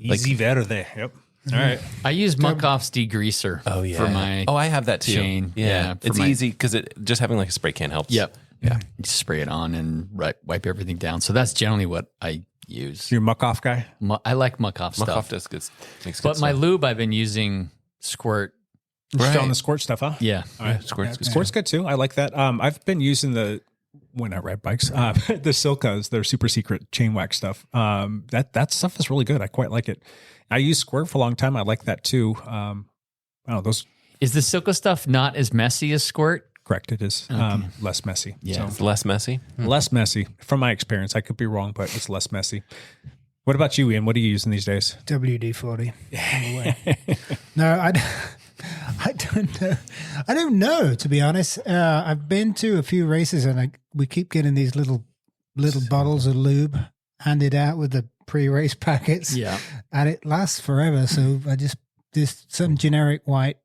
Speaker 8: Easy verde. Yep. All right.
Speaker 9: I use Muck-Off's degreaser for my
Speaker 11: I have that too.
Speaker 9: chain.
Speaker 11: Yeah. It's easy because just having like a spray can helps.
Speaker 9: Yep.
Speaker 11: Yeah.
Speaker 9: You just spray it on and wipe everything down. So that's generally what I use.
Speaker 8: You're a Muck-Off guy?
Speaker 9: I like Muck-Off stuff.
Speaker 11: Muck-Off does good. Makes
Speaker 9: But
Speaker 11: good
Speaker 9: my
Speaker 11: stuff.
Speaker 9: lube, I've been using Squirt.
Speaker 8: Still on the Squirt stuff, huh?
Speaker 9: Yeah.
Speaker 8: All right.
Speaker 11: Squirt's
Speaker 8: good too. I like that. I've been using when I ride bikes, the Silkas, their super secret chain wax stuff. That stuff is really good. I quite like it. I used Squirt for a long time. I like that too. I don't know, those.
Speaker 9: Is the Silka stuff not as messy as Squirt?
Speaker 8: Correct. It is less messy.
Speaker 9: Yeah.
Speaker 11: It's less messy.
Speaker 8: Less messy from my experience. I could be wrong, but it's less messy. What about you, Ian? What are you using these days?
Speaker 10: WD-40. No, I don't know. I don't know, to be honest. I've been to a few races, and we keep getting these little bottles of lube handed out with the pre-race packets.
Speaker 9: Yeah.
Speaker 10: And it lasts forever. So I just some generic white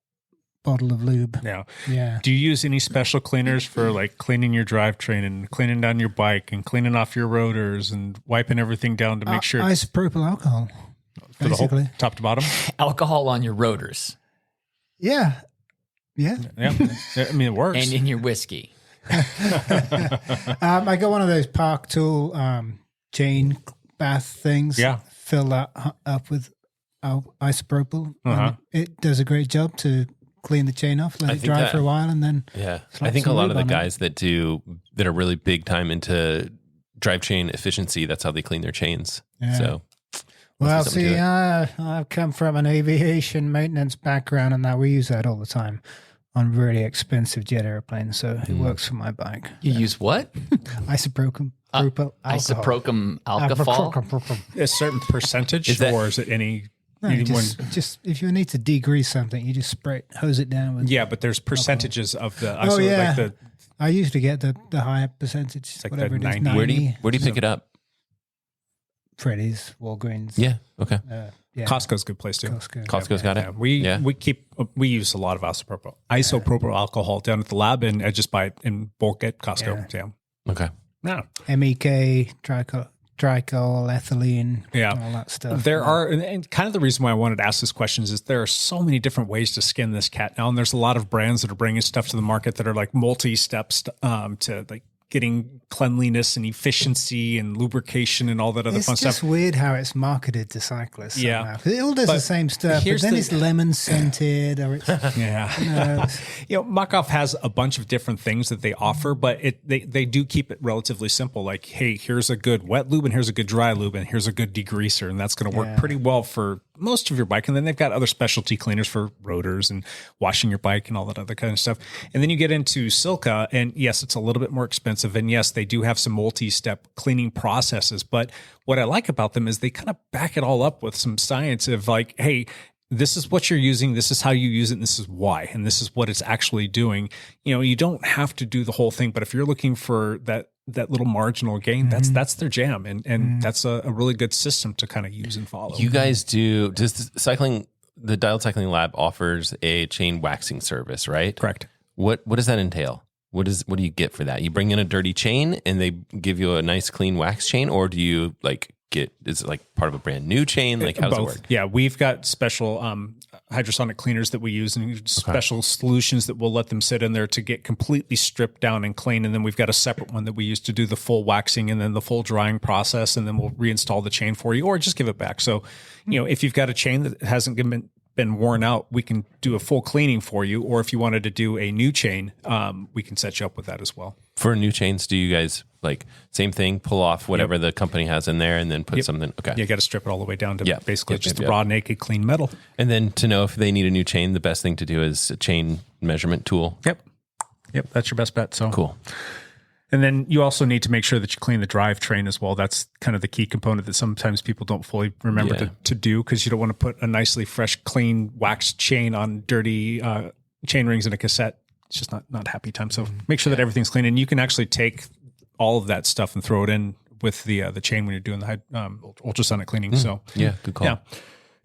Speaker 10: bottle of lube.
Speaker 8: Yeah. Do you use any special cleaners for like cleaning your drivetrain and cleaning down your bike and cleaning off your rotors and wiping everything down to make sure
Speaker 10: isopropyl alcohol, basically.
Speaker 8: The whole, top to bottom?
Speaker 9: Alcohol on your rotors.
Speaker 10: Yeah.
Speaker 8: I mean, it works.
Speaker 9: And in your whiskey.
Speaker 10: I got one of those Park Tool chain bath things.
Speaker 8: Yeah.
Speaker 10: Fill that up with isopropyl. It does a great job to clean the chain off, let it dry for a while, and then
Speaker 11: I think a lot of the guys that are really big time into drive chain efficiency, that's how they clean their chains.
Speaker 10: Yeah.
Speaker 11: So
Speaker 10: well, see, I've come from an aviation maintenance background, and now we use that all the time on really expensive jet airplanes, so it works for my bike.
Speaker 9: You use what?
Speaker 10: Isopropyl alcohol.
Speaker 9: Isopropyl alcohol?
Speaker 8: A certain percentage, or is it any...
Speaker 10: No, just if you need to degrease something, you just spray it, hose it down with.
Speaker 8: Yeah, but there's percentages of the.
Speaker 10: I usually get the higher percentage.
Speaker 8: Like
Speaker 10: whatever
Speaker 8: the 90.
Speaker 10: it is. 90.
Speaker 11: Where do you pick it up?
Speaker 10: Freddy's, Walgreens.
Speaker 11: Yeah. Okay.
Speaker 10: Yeah.
Speaker 8: Costco's a good place too.
Speaker 11: Costco's got it.
Speaker 8: Yeah. We use a lot of isopropyl alcohol down at the lab, and I just buy it in bulk at Costco. Yeah.
Speaker 11: Okay.
Speaker 8: Yeah.
Speaker 10: MEK, tricol, ethylene, all that stuff.
Speaker 8: There are, and kind of the reason why I wanted to ask this question is there are so many different ways to skin this cat now, and there's a lot of brands that are bringing stuff to the market that are like multi-steps to like getting cleanliness and efficiency and lubrication and all that other fun stuff.
Speaker 10: It's just weird how it's marketed to cyclists.
Speaker 8: Yeah.
Speaker 10: It all does the same stuff, but then it's lemon scented or it's...
Speaker 8: Muck-Off has a bunch of different things that they offer, but they do keep it relatively simple. Like, hey, here's a good wet lube and here's a good dry lube and here's a good degreaser, and that's going to work pretty well for most of your bike. And then they've got other specialty cleaners for rotors and washing your bike and all that other kind of stuff. And then you get into Silka, and yes, it's a little bit more expensive. And yes, they do have some multi-step cleaning processes. But what I like about them is they kind of back it all up with some science of like, hey, this is what you're using, this is how you use it, and this is why, and this is what it's actually doing. You don't have to do the whole thing, but if you're looking for that little marginal gain, that's their jam, and that's a really good system to kind of use and follow.
Speaker 11: You guys the Dialed Cycling Lab offers a chain waxing service, right?
Speaker 8: Correct.
Speaker 11: What does that entail? What do you get for that? You bring in a dirty chain and they give you a nice clean wax chain, or do you is it like part of a brand new chain? Like how does it work?
Speaker 8: Yeah, we've got special hydrosonic cleaners that we use and special solutions that will let them sit in there to get completely stripped down and clean. And then we've got a separate one that we use to do the full waxing and then the full drying process. And then we'll reinstall the chain for you or just give it back. So, if you've got a chain that hasn't been worn out, we can do a full cleaning for you. Or if you wanted to do a new chain, we can set you up with that as well.
Speaker 11: For new chains, do you guys same thing, pull off whatever the company has in there and then put something? Okay.
Speaker 8: You got to strip it all the way down to basically just the raw, naked, clean metal.
Speaker 11: And then to know if they need a new chain, the best thing to do is a chain measurement tool.
Speaker 8: Yep. That's your best bet. So
Speaker 11: cool.
Speaker 8: And then you also need to make sure that you clean the drivetrain as well. That's kind of the key component that sometimes people don't fully remember to do, because you don't want to put a nicely fresh, clean, waxed chain on dirty chain rings in a cassette. It's just not happy time. So make sure that everything's clean. And you can actually take all of that stuff and throw it in with the chain when you're doing the ultrasonic cleaning. So
Speaker 11: good call.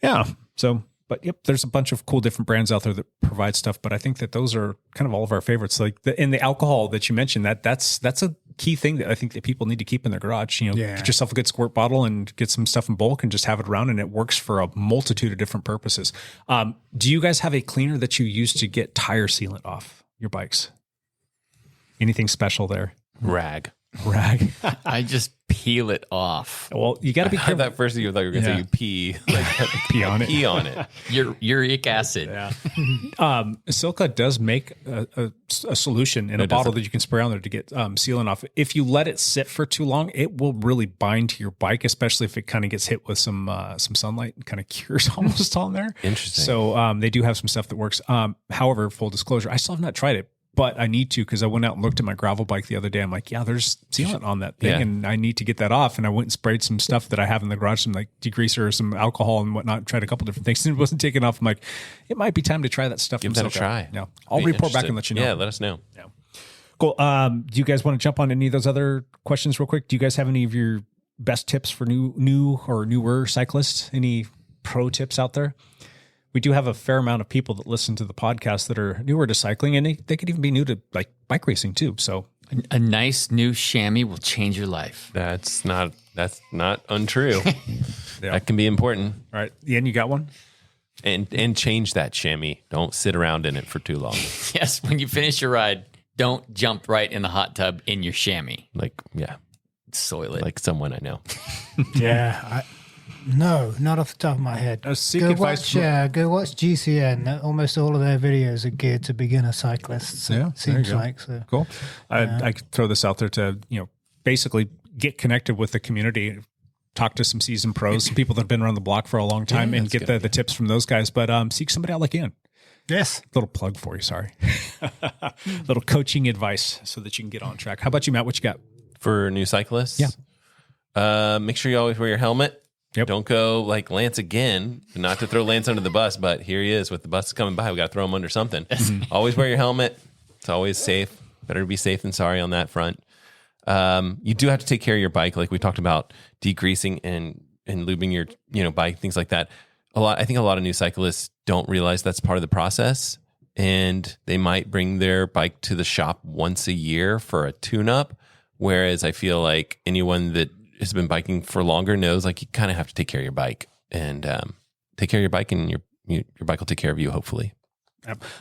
Speaker 8: Yeah. So, but there's a bunch of cool different brands out there that provide stuff. But I think that those are kind of all of our favorites. Like the alcohol that you mentioned, that's a key thing that I think that people need to keep in their garage. Get yourself a good squirt bottle and get some stuff in bulk and just have it around, and it works for a multitude of different purposes. Do you guys have a cleaner that you use to get tire sealant off your bikes? Anything special there?
Speaker 11: Rag.
Speaker 9: I just peel it off.
Speaker 8: Well, you got to be careful.
Speaker 11: That first thing you thought you were going to say you pee.
Speaker 8: Pee on it.
Speaker 11: Pee on it.
Speaker 9: Uric acid.
Speaker 8: Yeah. Silka does make a solution in a bottle that you can spray on there to get sealant off. If you let it sit for too long, it will really bind to your bike, especially if it kind of gets hit with some sunlight and kind of cures almost on there.
Speaker 11: Interesting.
Speaker 8: So they do have some stuff that works. However, full disclosure, I still have not tried it, but I need to, because I went out and looked at my gravel bike the other day. I'm like, there's sealant on that thing, and I need to get that off. And I went and sprayed some stuff that I have in the garage, some like degreaser, some alcohol and whatnot, tried a couple different things, and it wasn't taking off. I'm like, it might be time to try that stuff.
Speaker 11: Give that a try.
Speaker 8: Yeah. I'll report back and let you know.
Speaker 11: Yeah, let us know.
Speaker 8: Yeah. Cool. Do you guys want to jump on any of those other questions real quick? Do you guys have any of your best tips for new or newer cyclists? Any pro tips out there? We do have a fair amount of people that listen to the podcast that are newer to cycling, and they could even be new to like bike racing too. So
Speaker 9: a nice new chamois will change your life.
Speaker 11: That's not untrue. That can be important.
Speaker 8: All right. Ian, you got one?
Speaker 11: And change that chamois. Don't sit around in it for too long.
Speaker 9: Yes. When you finish your ride, don't jump right in the hot tub in your chamois. Soil it.
Speaker 11: Like someone I know.
Speaker 10: No, not off the top of my head. Go watch GCN. Almost all of their videos are geared to beginner cyclists. Seems like so.
Speaker 8: Cool. I could throw this out there to basically get connected with the community, talk to some seasoned pros, some people that have been around the block for a long time, and get the tips from those guys. But seek somebody out like Ian.
Speaker 10: Yes.
Speaker 8: Little plug for you. Sorry. Little coaching advice so that you can get on track. How about you, Matt? What you got
Speaker 11: for new cyclists?
Speaker 8: Yeah.
Speaker 11: Make sure you always wear your helmet.
Speaker 8: Yep.
Speaker 11: Don't go like Lance again, not to throw Lance under the bus, but here he is with the bus coming by. We got to throw him under something. Always wear your helmet. It's always safe. Better be safe than sorry on that front. You do have to take care of your bike. Like we talked about degreasing and lubing your, bike, things like that. I think a lot of new cyclists don't realize that's part of the process, and they might bring their bike to the shop once a year for a tune-up. Whereas I feel like anyone that has been biking for longer knows like you kind of have to take care of your bike and take care of your bike, and your bike will take care of you, hopefully.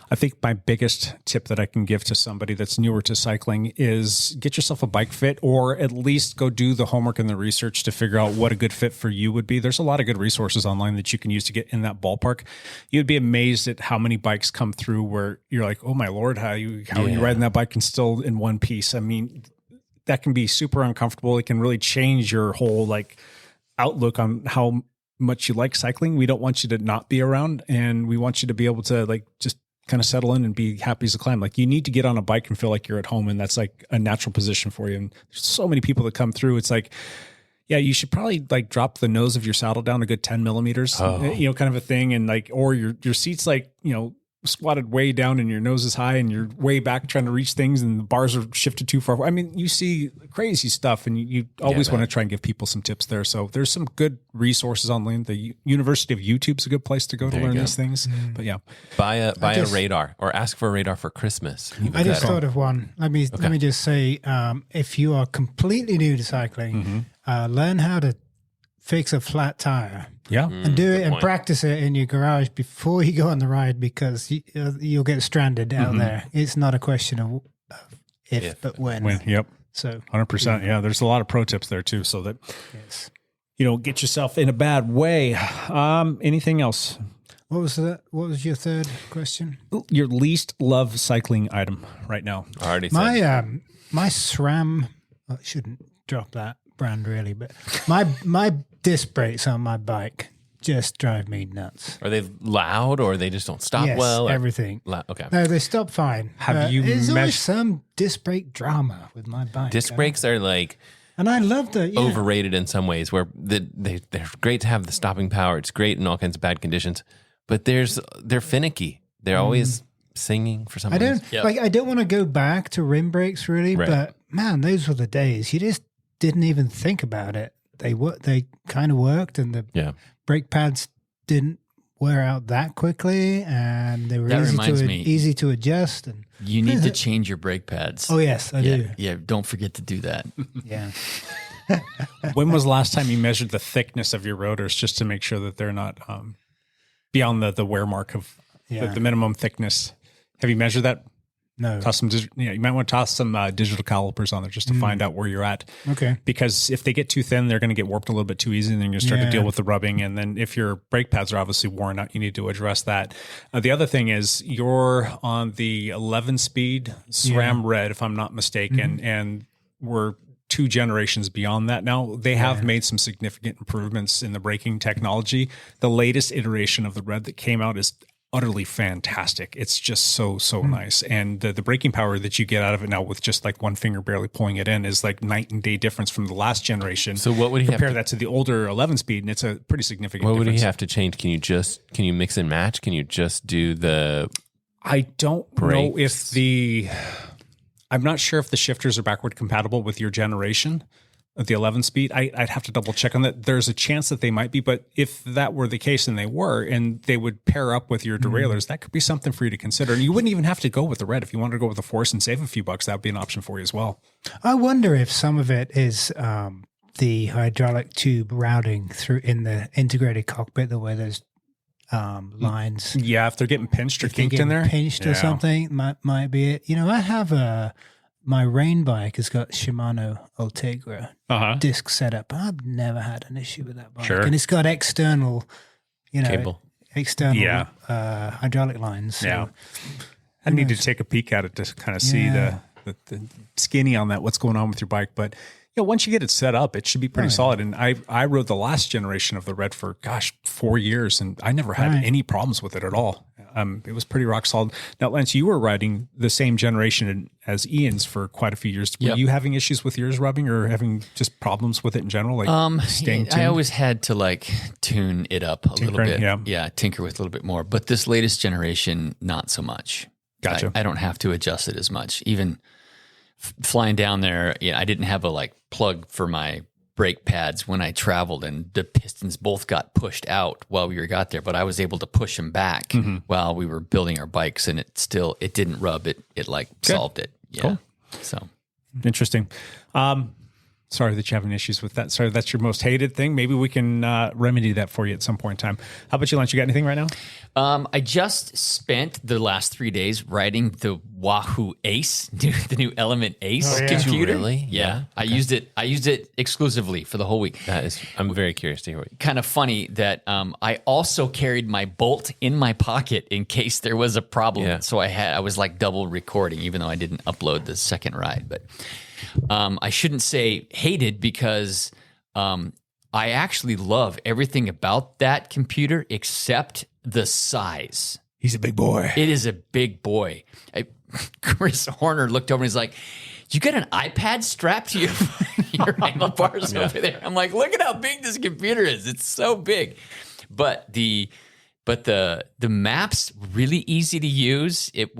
Speaker 8: I think my biggest tip that I can give to somebody that's newer to cycling is get yourself a bike fit, or at least go do the homework and the research to figure out what a good fit for you would be. There's a lot of good resources online that you can use to get in that ballpark. You'd be amazed at how many bikes come through where you're like, oh my Lord, how are you riding that bike and still in one piece? I mean, that can be super uncomfortable. It can really change your whole like outlook on how much you like cycling. We don't want you to not be around, and we want you to be able to like just kind of settle in and be happy as a climb. Like you need to get on a bike and feel like you're at home, and that's like a natural position for you. And there's so many people that come through. It's like, yeah, you should probably like drop the nose of your saddle down a good 10 millimeters, kind of a thing. And like, or your seat's like, squatted way down and your nose is high and you're way back trying to reach things and the bars are shifted too far. I mean, you see crazy stuff, and you always want to try and give people some tips there. So there's some good resources online. The University of YouTube's a good place to go to learn these things. But yeah,
Speaker 11: buy a radar or ask for a radar for Christmas.
Speaker 10: I just thought of one. Let me just say, if you are completely new to cycling, learn how to fix a flat tire.
Speaker 8: Yeah.
Speaker 10: And do it and practice it in your garage before you go on the ride, because you'll get stranded out there. It's not a question of if, but when.
Speaker 8: Yep.
Speaker 10: So
Speaker 8: 100%. Yeah. There's a lot of pro tips there too. So that you don't get yourself in a bad way. Anything else?
Speaker 10: What was that? What was your third question?
Speaker 8: Your least loved cycling item right now.
Speaker 11: I already said.
Speaker 10: My SRAM, I shouldn't drop that brand really, but my disc brakes on my bike just drive me nuts.
Speaker 11: Are they loud, or they just don't stop
Speaker 10: yes,
Speaker 11: well?
Speaker 10: everything.
Speaker 11: Okay.
Speaker 10: No, they stop fine. There's always some disc brake drama with my bike.
Speaker 11: Disc brakes are like,
Speaker 10: and I love
Speaker 11: overrated in some ways, where they're great to have the stopping power. It's great in all kinds of bad conditions, but they're finicky. They're always singing for some reason.
Speaker 10: I don't want to go back to rim brakes really, but man, those were the days. You just didn't even think about it. They kind of worked, and the brake pads didn't wear out that quickly, and they were easy to adjust. And
Speaker 9: you need to change your brake pads.
Speaker 10: Oh yes, I do.
Speaker 9: Yeah, don't forget to do that.
Speaker 10: Yeah.
Speaker 8: When was the last time you measured the thickness of your rotors just to make sure that they're not beyond the wear mark of the minimum thickness? Have you measured that?
Speaker 10: No.
Speaker 8: You might want to toss some digital calipers on there just to find out where you're at.
Speaker 10: Okay.
Speaker 8: Because if they get too thin, they're going to get warped a little bit too easy, and then you're going to start to deal with the rubbing. And then if your brake pads are obviously worn out, you need to address that. The other thing is you're on the 11-speed SRAM Red, if I'm not mistaken, and we're 2 generations beyond that now. They have made some significant improvements in the braking technology. The latest iteration of the Red that came out is utterly fantastic. It's just so nice. And the braking power that you get out of it now with just like one finger barely pulling it in is like night and day difference from the last generation.
Speaker 11: So what would he
Speaker 8: compare that to the older 11 speed, and it's a pretty significant
Speaker 11: difference. What would he have to change? Can you mix and match? Can you just do the
Speaker 8: I don't know if I'm not sure if the shifters are backward compatible with your generation of the 11 speed. I'd have to double check on that. There's a chance that they might be, but if that were the case, and they were, and they would pair up with your derailleurs, that could be something for you to consider. And you wouldn't even have to go with the Red. If you wanted to go with the Force and save a few bucks, that would be an option for you as well.
Speaker 10: I wonder if some of it is the hydraulic tube routing through in the integrated cockpit, the way there's lines.
Speaker 8: Yeah, if they're getting pinched or kinked in there.
Speaker 10: Pinched or something, might be it. I have my rain bike has got Shimano Ultegra disc setup. I've never had an issue with that bike.
Speaker 8: Sure.
Speaker 10: And it's got external,
Speaker 11: cable.
Speaker 10: External hydraulic lines. So,
Speaker 8: yeah. I need to take a peek at it to kind of see the skinny on that, what's going on with your bike. But once you get it set up, it should be pretty solid. And I rode the last generation of the Red for 4 years, and I never had any problems with it at all. It was pretty rock solid. Now, Lance, you were riding the same generation as Ian's for quite a few years. Were you having issues with yours rubbing, or having just problems with it in general?
Speaker 9: I always had to tune it up a little bit. Yeah, tinker with a little bit more. But this latest generation, not so much.
Speaker 8: Gotcha.
Speaker 9: I don't have to adjust it as much. Even flying down there, I didn't have a plug for my brake pads when I traveled, and the pistons both got pushed out while we got there, but I was able to push them back while we were building our bikes, and it didn't rub. It like solved it. Yeah.
Speaker 8: Cool.
Speaker 9: So
Speaker 8: interesting. Sorry that you're having issues with that. Sorry, that's your most hated thing. Maybe we can remedy that for you at some point in time. How about you, Lance? You got anything right now?
Speaker 9: I just spent the last 3 days writing the Wahoo Ace, the new Element Ace computer.
Speaker 11: Did you really?
Speaker 9: Yeah. Okay. I used it exclusively for the whole week.
Speaker 11: I'm very curious to hear what.
Speaker 9: Kind of funny that I also carried my Bolt in my pocket in case there was a problem.
Speaker 11: Yeah.
Speaker 9: So I was like double recording, even though I didn't upload the second ride. But I shouldn't say hated, because I actually love everything about that computer except the size.
Speaker 8: He's a big boy.
Speaker 9: It is a big boy. Chris Horner looked over and he's like, "You got an iPad strapped to your handlebars over there?" I'm like, "Look at how big this computer is. It's so big." But the maps really easy to use. It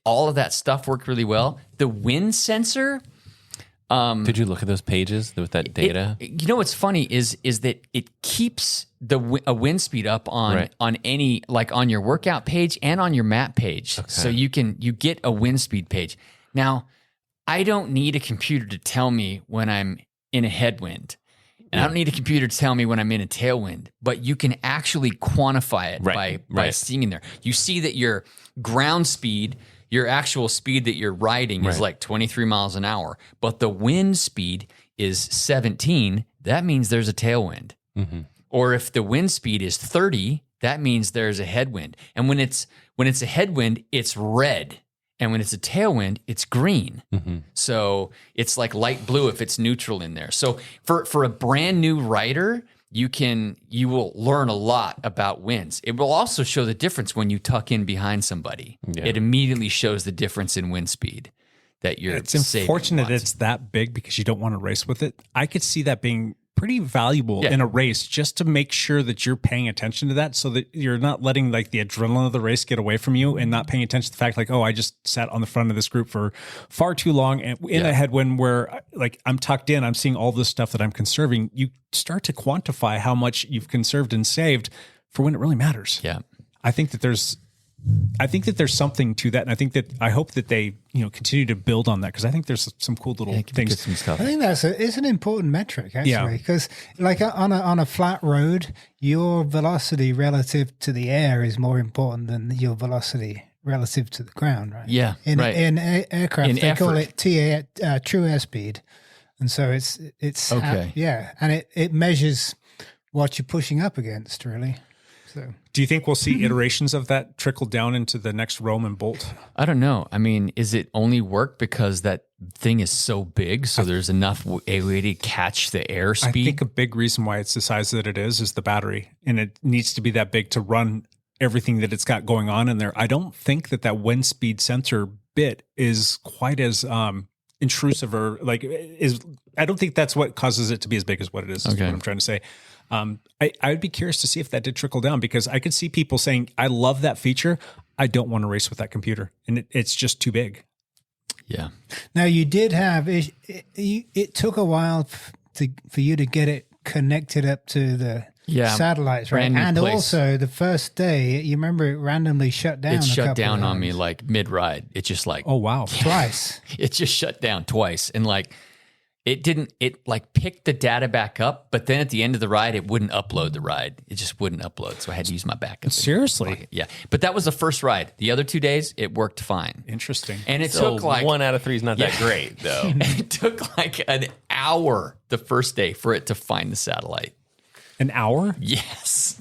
Speaker 9: all of that stuff worked really well. The wind sensor.
Speaker 11: Did you look at those pages with that data?
Speaker 9: You know what's funny is that it keeps a wind speed up on any, like on your workout page and on your map page. Okay. So you get a wind speed page. Now, I don't need a computer to tell me when I'm in a headwind. And I don't need a computer to tell me when I'm in a tailwind, but you can actually quantify it by seeing in there. You see that your ground speed, your actual speed that you're riding is like 23 miles an hour, but the wind speed is 17. That means there's a tailwind. Mm-hmm. Or if the wind speed is 30, that means there's a headwind. And when it's a headwind, it's red. And when it's a tailwind, it's green. Mm-hmm. So it's like light blue if it's neutral in there. So for a brand new rider, you will learn a lot about winds. It will also show the difference when you tuck in behind somebody. Yeah. It immediately shows the difference in wind speed that you're saving.
Speaker 8: It's unfortunate it's that big because you don't want to race with it. I could see that being pretty valuable in a race, just to make sure that you're paying attention to that, so that you're not letting like the adrenaline of the race get away from you and not paying attention to the fact like, oh, I just sat on the front of this group for far too long and in a headwind where like I'm tucked in, I'm seeing all this stuff that I'm conserving. You start to quantify how much you've conserved and saved for when it really matters.
Speaker 9: Yeah.
Speaker 8: I think that there's something to that, and I hope that they continue to build on that, because I think there's some cool little things.
Speaker 10: I think it's an important metric actually, because like on a flat road, your velocity relative to the air is more important than your velocity relative to the ground, right?
Speaker 9: Yeah,
Speaker 10: in aircraft they call it true airspeed, and so it's
Speaker 9: okay.
Speaker 10: And it measures what you're pushing up against, really. So.
Speaker 8: Do you think we'll see iterations of that trickle down into the next Rome and Bolt?
Speaker 9: I don't know. I mean, is it only work because that thing is so big, so there's enough a way to catch the airspeed?
Speaker 8: I think a big reason why it's the size that it is the battery, and it needs to be that big to run everything that it's got going on in there. I don't think that wind speed sensor bit is quite as intrusive or I don't think that's what causes it to be as big as what it is. Is what I'm trying to say. I would be curious to see if that did trickle down, because I could see people saying, I love that feature. I don't want to race with that computer. And it's just too big.
Speaker 9: Yeah.
Speaker 10: Now you did have, it took a while for you to get it connected up to the satellites, right? And also the first day, you remember it randomly shut down.
Speaker 9: It shut down on me like mid-ride. It just like,
Speaker 8: oh wow,
Speaker 10: twice.
Speaker 9: It just shut down twice, and like it picked the data back up, but then at the end of the ride, it wouldn't upload the ride. It just wouldn't upload, so I had to use my backup.
Speaker 8: Seriously?
Speaker 9: Yeah, but that was the first ride. The other 2 days, it worked fine.
Speaker 8: Interesting.
Speaker 9: And it took like
Speaker 11: 1 out of 3 is not that great though.
Speaker 9: It took like an hour the first day for it to find the satellite.
Speaker 8: An hour?
Speaker 9: Yes.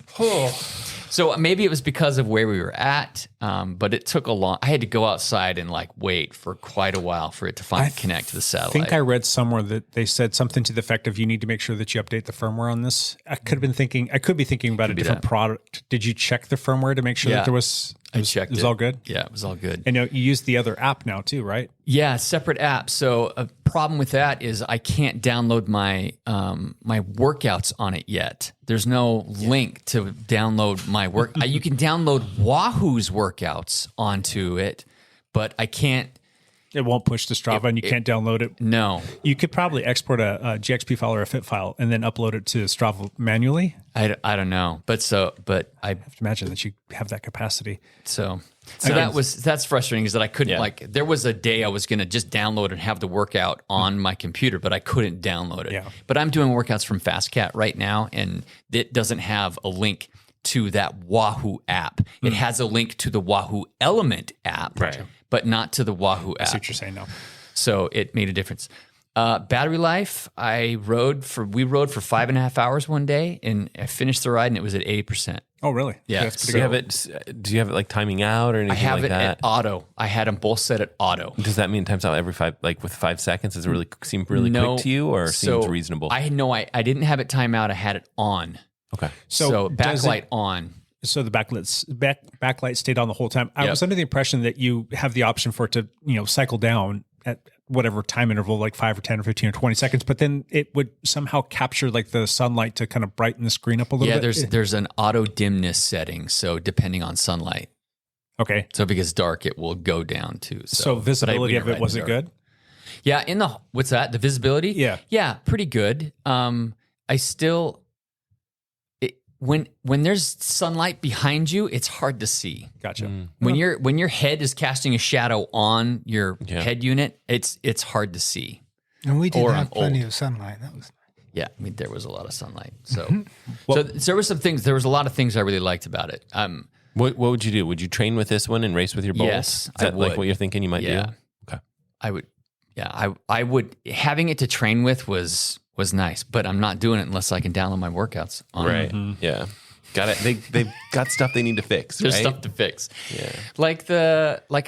Speaker 9: So maybe it was because of where we were at, but it took I had to go outside and like wait for quite a while for it to finally connect to the satellite.
Speaker 8: I think I read somewhere that they said something to the effect of, you need to make sure that you update the firmware on this. I could be thinking about a different product. Did you check the firmware to make sure that there was...
Speaker 9: I checked it.
Speaker 8: It was all good?
Speaker 9: Yeah, it was all good.
Speaker 8: And you use the other app now too, right?
Speaker 9: Yeah, separate app. So a problem with that is I can't download my my workouts on it yet. There's no link to download my work. You can download Wahoo's workouts onto it, but I can't
Speaker 8: It won't push to Strava, and you can't download it.
Speaker 9: No.
Speaker 8: You could probably export a GXP file or a FIT file and then upload it to Strava manually.
Speaker 9: I don't know, but I
Speaker 8: have to imagine that you have that capacity.
Speaker 9: So that's frustrating. Is that I couldn't there was a day I was going to just download and have the workout on my computer, but I couldn't download it.
Speaker 8: Yeah.
Speaker 9: But I'm doing workouts from FastCat right now, and it doesn't have a link to that Wahoo app. It has a link to the Wahoo Element app, but not to the Wahoo app.
Speaker 8: I see what you're saying now.
Speaker 9: So it made a difference. Battery life, we rode for 5.5 hours one day, and I finished the ride, and it was at 80%.
Speaker 8: Oh, really?
Speaker 9: Yeah.
Speaker 8: That's
Speaker 11: Do you have it like timing out or anything
Speaker 9: I have
Speaker 11: like
Speaker 9: it
Speaker 11: that?
Speaker 9: at auto. I had them both set at auto.
Speaker 11: Does that mean it times out every 5, like with 5 seconds? Does it really seem really quick to you, or seems reasonable?
Speaker 9: I didn't have it time out. I had it on.
Speaker 11: Okay.
Speaker 9: So backlight on.
Speaker 8: So the backlight stayed on the whole time. I was under the impression that you have the option for it to, cycle down at whatever time interval, like 5 or 10 or 15 or 20 seconds, but then it would somehow capture like the sunlight to kind of brighten the screen up a little bit.
Speaker 9: Yeah, there's an auto dimness setting. So depending on sunlight.
Speaker 8: Okay.
Speaker 9: So if it gets dark, it will go down too.
Speaker 8: So visibility of it wasn't good?
Speaker 9: Yeah. What's that? The visibility?
Speaker 8: Yeah.
Speaker 9: Yeah, pretty good. I still... When there's sunlight behind you, it's hard to see.
Speaker 8: Gotcha.
Speaker 9: When your head is casting a shadow on your head unit, it's hard to see.
Speaker 10: And we did have plenty of sunlight. That was nice.
Speaker 9: Yeah, there was a lot of sunlight. So, so there were some things. There was a lot of things I really liked about it.
Speaker 11: What would you do? Would you train with this one and race with your bowls?
Speaker 9: Yes,
Speaker 11: Is that like what you're thinking you might do? Okay.
Speaker 9: I would. Yeah, I would. Having it to train with was nice, but I'm not doing it unless I can download my workouts on
Speaker 11: Right.
Speaker 9: it.
Speaker 11: Yeah. Got it. They've got stuff they need to fix.
Speaker 9: There's
Speaker 11: right?
Speaker 9: stuff to fix.
Speaker 11: Yeah.
Speaker 9: Like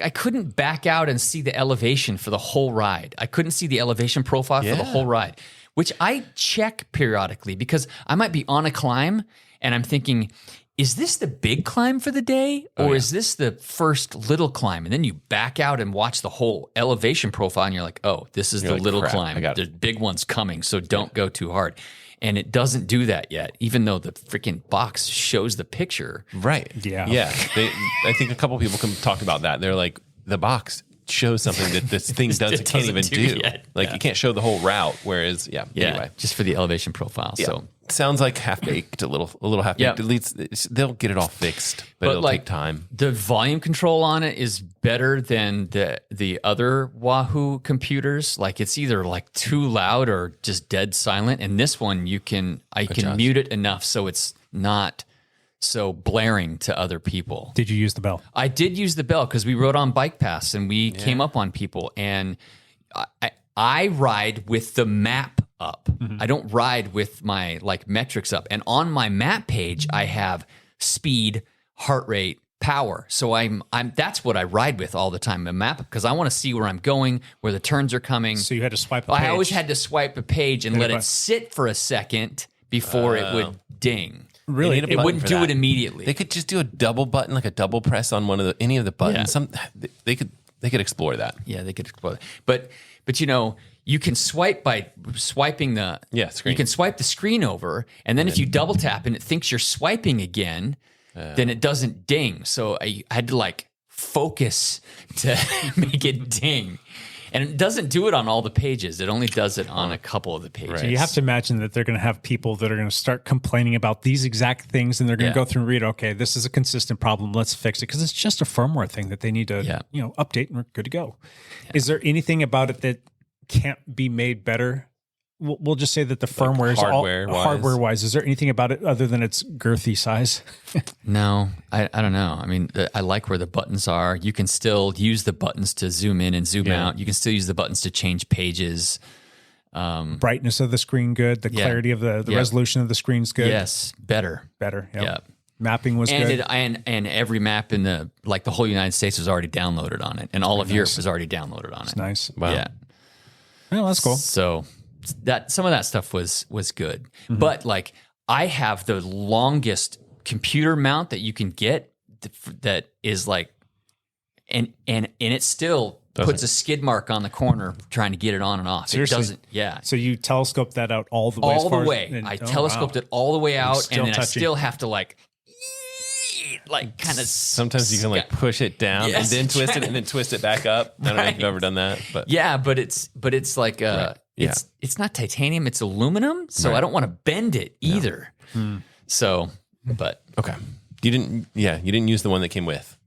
Speaker 9: I couldn't back out and see the elevation for the whole ride. I couldn't see the elevation profile for the whole ride, which I check periodically because I might be on a climb and I'm thinking, is this the big climb for the day or is this the first little climb? And then you back out and watch the whole elevation profile and you're like, oh, this is the little climb. The big one's coming, so don't go too hard. And it doesn't do that yet, even though the freaking box shows the picture.
Speaker 11: Right.
Speaker 8: Yeah.
Speaker 11: Yeah. I think a couple people talked about that. They're like, the box shows something that this thing can't even do. Like you can't show the whole route. Whereas, anyway.
Speaker 9: Just for the elevation profile.
Speaker 11: Yeah.
Speaker 9: So
Speaker 11: sounds like half-baked, a little half-baked.
Speaker 9: Yeah.
Speaker 11: At least they'll get it all fixed, but it'll take time.
Speaker 9: The volume control on it is better than the other Wahoo computers. Like it's either like too loud or just dead silent. And this one I can mute it enough so it's not so blaring to other people.
Speaker 8: Did you use the bell?
Speaker 9: I did use the bell because we rode on Bike Pass and we came up on people, and I ride with the map up. I don't ride with my metrics up. And on my map page, I have speed, heart rate, power. So I'm that's what I ride with all the time, a map, because I want to see where I'm going, where the turns are coming.
Speaker 8: So you had to swipe a page.
Speaker 9: I always had to swipe a page and let it sit for a second before it would ding.
Speaker 8: Really?
Speaker 9: It wouldn't do it immediately.
Speaker 11: They could just do a double button, like a double press on any of the buttons.
Speaker 9: Yeah.
Speaker 11: They could explore that.
Speaker 9: Yeah, they could explore that. But you can swipe by swiping the
Speaker 11: screen.
Speaker 9: You can swipe the screen over, and then if you double tap and it thinks you're swiping again, then it doesn't ding. So I had to focus to make it ding. And it doesn't do it on all the pages. It only does it on a couple of the pages.
Speaker 8: So you have to imagine that they're going to have people that are going to start complaining about these exact things, and they're going to go through and read, okay, this is a consistent problem. Let's fix it. Because it's just a firmware thing that they need to update, and we're good to go. Yeah. Is there anything about it that can't be made better? We'll just say that the firmware is hardware-wise. Is there anything about it other than its girthy size?
Speaker 9: No, I don't know. I mean, I like where the buttons are. You can still use the buttons to zoom in and zoom out. You can still use the buttons to change pages.
Speaker 8: Brightness of the screen good. The clarity of the resolution of the screen's good.
Speaker 9: Yes, better.
Speaker 8: Yep.
Speaker 9: Yeah.
Speaker 8: Mapping was good.
Speaker 9: And every map in the whole United States was already downloaded on it, and all of Europe was already downloaded on it.
Speaker 8: That's nice.
Speaker 11: Wow.
Speaker 9: Yeah.
Speaker 8: Well, that's cool.
Speaker 9: So some of that stuff was good, but I have the longest computer mount that you can get that is and it still puts a skid mark on the corner trying to get it on and off.
Speaker 8: Seriously?
Speaker 9: It doesn't. Yeah.
Speaker 8: So you telescoped that out all the way.
Speaker 9: All the way. I telescoped it all the way out, and then I still have to like kind of.
Speaker 11: Sometimes you can like push it down and then twist it and then twist it back up. I don't know if you've ever done that, but
Speaker 9: yeah, but it's like it's not titanium, it's aluminum, so I don't want to bend it either. So, but
Speaker 11: okay, you didn't use the one that came with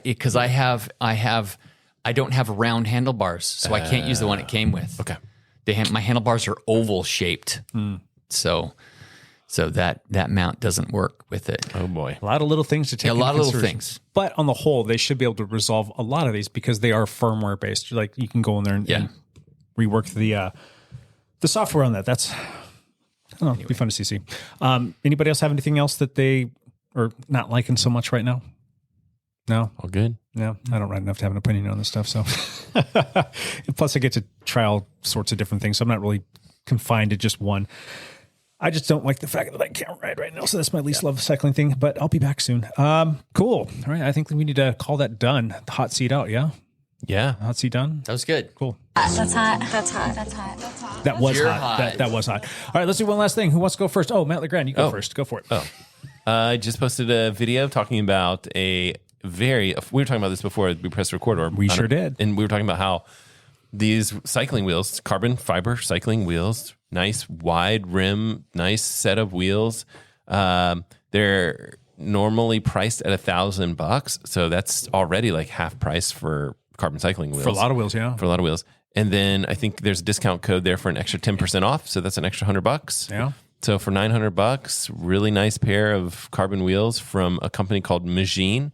Speaker 9: because I don't have round handlebars, so I can't use the one it came with.
Speaker 11: Okay,
Speaker 9: my handlebars are oval shaped, so that mount doesn't work with it.
Speaker 11: Oh boy,
Speaker 8: a lot of little things to take.
Speaker 9: A lot of little things,
Speaker 8: but on the whole, they should be able to resolve a lot of these because they are firmware based. Like you can go in there and rework the software on that. That's it'd be fun to see. Anybody else have anything else that they are not liking so much right now? No,
Speaker 11: all good.
Speaker 8: No, I don't write enough to have an opinion on this stuff. So, plus I get to try all sorts of different things. So I'm not really confined to just one. I just don't like the fact that I can't ride right now. So that's my least love cycling thing, but I'll be back soon. Cool. All right. I think we need to call that done. The hot seat out. Yeah.
Speaker 11: Yeah.
Speaker 8: Hot seat done.
Speaker 9: That was good.
Speaker 8: Cool.
Speaker 6: That's hot. That's hot. That's hot. That's hot.
Speaker 8: That was hot. That was hot. All right. Let's do one last thing. Who wants to go first? Oh, Matt Legrand, you go first. Go for it.
Speaker 11: Oh, I just posted a video talking about we were talking about this before we pressed record.
Speaker 8: We sure did.
Speaker 11: And we were talking about how these cycling wheels, carbon fiber cycling wheels, nice wide rim, nice set of wheels. They're normally priced at $1,000. So that's already like half price for carbon cycling wheels.
Speaker 8: For a lot of wheels, yeah.
Speaker 11: For a lot of wheels. And then I think there's a discount code there for an extra 10% off. So that's an extra $100.
Speaker 8: Yeah.
Speaker 11: So for $900, really nice pair of carbon wheels from a company called Magine.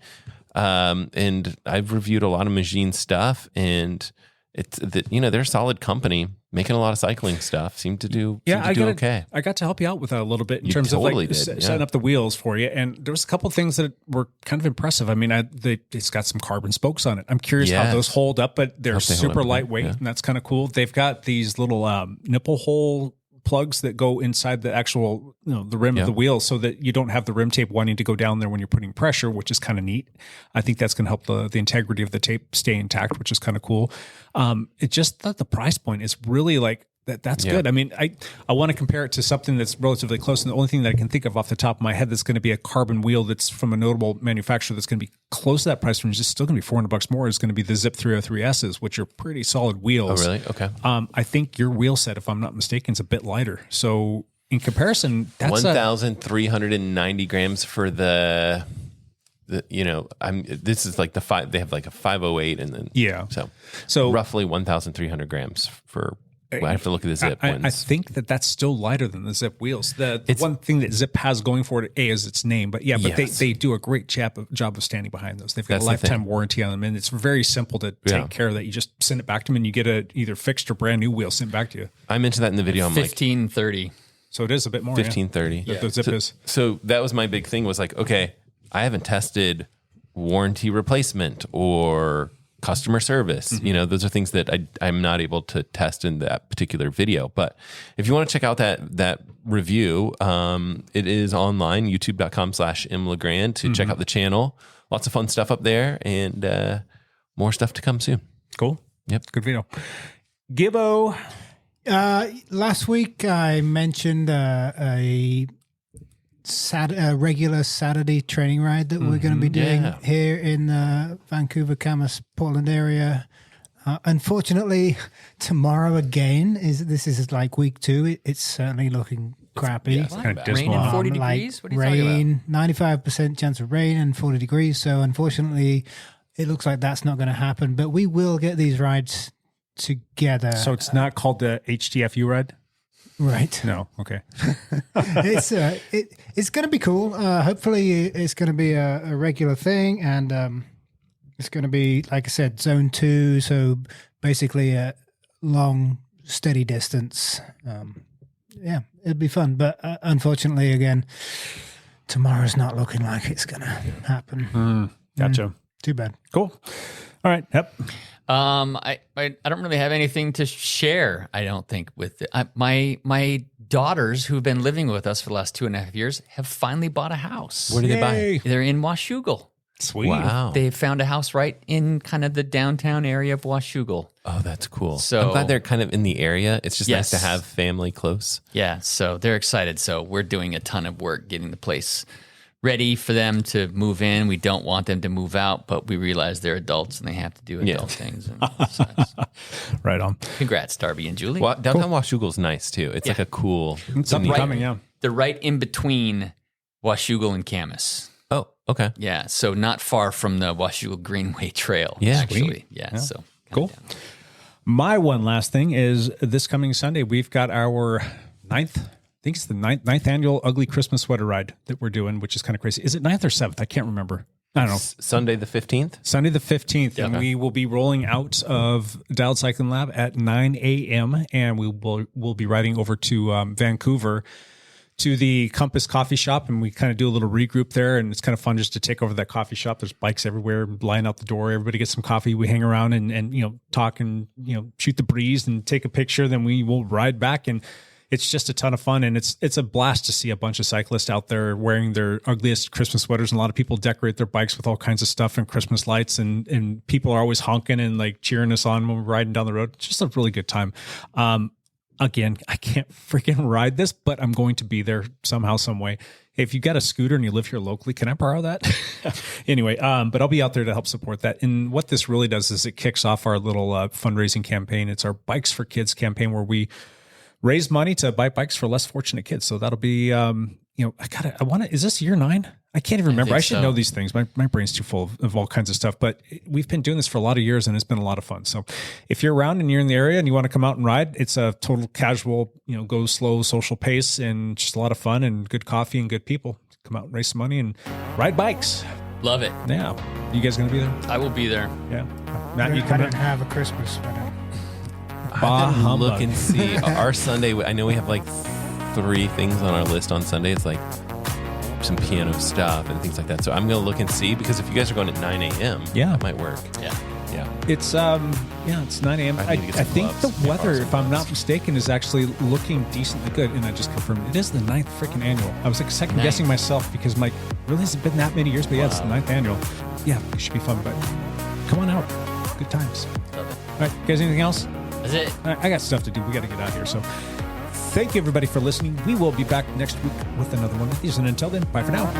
Speaker 11: And I've reviewed a lot of Magine stuff, and they're a solid company making a lot of cycling stuff. Seem to do okay.
Speaker 8: I got to help you out with that a little bit in terms of setting up the wheels for you. And there was a couple of things that were kind of impressive. I mean, it's got some carbon spokes on it. I'm curious how those hold up, but they're super lightweight, and that's kind of cool. They've got these little nipple hole plugs that go inside the actual, the rim of the wheel, so that you don't have the rim tape wanting to go down there when you're putting pressure, which is kind of neat. I think that's going to help the integrity of the tape stay intact, which is kind of cool. It just that the price point is really like that's good. I mean, I want to compare it to something that's relatively close, and the only thing that I can think of off the top of my head that's going to be a carbon wheel that's from a notable manufacturer that's going to be close to that price range, is still going to be $400 more, is going to be the Zip 303S's, which are pretty solid wheels.
Speaker 11: Oh, really? Okay.
Speaker 8: I think your wheel set, if I'm not mistaken, is a bit lighter. So in comparison, that's
Speaker 11: 1,390 grams for this is like they have like a 508, and then so roughly 1,300 grams for. I have to look at the Zip ones.
Speaker 8: I think that's still lighter than the Zip wheels. The one thing that Zip has going for it, is its name, but they do a great job of standing behind those. They've got a lifetime warranty on them, and it's very simple to take care of that. You just send it back to them, and you get a either fixed or brand new wheel sent back to you.
Speaker 11: I mentioned that in the video. I'm
Speaker 9: 1530.
Speaker 8: So it is a bit more.
Speaker 11: 1530.
Speaker 8: The Zip is.
Speaker 11: So that was my big thing. Was like, okay, I haven't tested warranty replacement or customer service. Those are things that I'm not able to test in that particular video. But if you want to check out that review, it is online, youtube.com/mlegrand to check out the channel. Lots of fun stuff up there, and more stuff to come soon.
Speaker 8: Cool.
Speaker 11: Yep.
Speaker 8: Good video. Gibbo.
Speaker 10: Last week I mentioned a regular Saturday training ride that we're going to be doing here in the Vancouver, Camas, Portland area. Unfortunately, tomorrow again this is like week 2. It's certainly looking crappy.
Speaker 8: It's kind of dismal.
Speaker 9: Rain and 40 degrees? What are you talking about?
Speaker 10: 95% chance of rain and 40 degrees. So unfortunately, it looks like that's not going to happen. But we will get these rides together.
Speaker 8: So it's not called the HTFU ride?
Speaker 10: Right.
Speaker 8: No. Okay.
Speaker 10: It's going to be cool. Hopefully it's going to be a regular thing, and it's going to be, like I said, zone 2. So basically a long, steady distance. It'll be fun. But unfortunately, again, tomorrow's not looking like it's going to happen.
Speaker 8: Gotcha.
Speaker 10: Too bad.
Speaker 8: Cool. All right. Yep.
Speaker 9: I don't really have anything to share, I don't think, with it. My daughters, who've been living with us for the last 2.5 years, have finally bought a house.
Speaker 11: Where did they buy?
Speaker 9: They're in Washougal.
Speaker 8: Sweet.
Speaker 11: Wow.
Speaker 9: They found a house right in kind of the downtown area of Washougal.
Speaker 11: Oh, that's cool.
Speaker 9: So
Speaker 11: I'm glad they're kind of in the area. It's just nice to have family close.
Speaker 9: Yeah, so they're excited. So we're doing a ton of work getting the place ready for them to move in. We don't want them to move out, but we realize they're adults and they have to do adult things. And
Speaker 8: right on.
Speaker 9: Congrats, Darby and Julie.
Speaker 11: Downtown Washougal's nice too. It's like a cool.
Speaker 8: It's up and coming, yeah.
Speaker 9: They're right in between Washougal and Camas.
Speaker 11: Oh, okay.
Speaker 9: Yeah, so not far from the Washougal Greenway Trail.
Speaker 11: Yeah,
Speaker 9: actually.
Speaker 11: sweet.
Speaker 9: Yeah, so
Speaker 8: cool. My one last thing is this coming Sunday, we've got our ninth annual Ugly Christmas Sweater Ride that we're doing, which is kind of crazy. Is it 9th or 7th? I can't remember. I don't know.
Speaker 11: Sunday the 15th?
Speaker 8: Sunday the 15th. And we will be rolling out of Dialed Cycling Lab at 9 a.m. And we'll be riding over to Vancouver to the Compass Coffee Shop, and we kind of do a little regroup there, and it's kind of fun just to take over that coffee shop. There's bikes everywhere, line out the door. Everybody gets some coffee. We hang around and talk and shoot the breeze and take a picture. Then we will ride back, and it's just a ton of fun, and it's a blast to see a bunch of cyclists out there wearing their ugliest Christmas sweaters, and a lot of people decorate their bikes with all kinds of stuff and Christmas lights, and people are always honking and like cheering us on when we're riding down the road. It's just a really good time. Again, I can't freaking ride this, but I'm going to be there somehow, some way. If you got a scooter and you live here locally, can I borrow that? Anyway, but I'll be out there to help support that. And what this really does is it kicks off our little fundraising campaign. It's our Bikes for Kids campaign where we raise money to buy bikes for less fortunate kids. So that'll be, is this year 9? I can't even remember. I should know these things. My brain's too full of all kinds of stuff, but we've been doing this for a lot of years and it's been a lot of fun. So if you're around and you're in the area and you want to come out and ride, it's a total casual, go slow social pace and just a lot of fun and good coffee and good people. Come out and raise some money and ride bikes.
Speaker 9: Love it.
Speaker 8: Yeah. You guys going to be there?
Speaker 9: I will be there.
Speaker 8: Yeah. Matt, you come
Speaker 10: I don't have a Christmas sweater.
Speaker 11: I can look and see. Our Sunday, I know we have like 3 things on our list on Sunday. It's like some piano stuff and things like that. So I'm going to look and see, because if you guys are going at 9 a.m., that might work.
Speaker 9: Yeah.
Speaker 8: It's it's 9 a.m. I think the weather, if I'm not mistaken, is actually looking decently good. And I just confirmed it is the 9th freaking annual. I was like second guessing myself because I'm like, really hasn't been that many years, but yeah, it's the 9th annual. Yeah, it should be fun, but come on out. Good times.
Speaker 9: Love it.
Speaker 8: All right, guys, anything else?
Speaker 9: That's it.
Speaker 8: All right, I got stuff to do. We got to get out of here. So thank you, everybody, for listening. We will be back next week with another one of these. And until then, bye for now.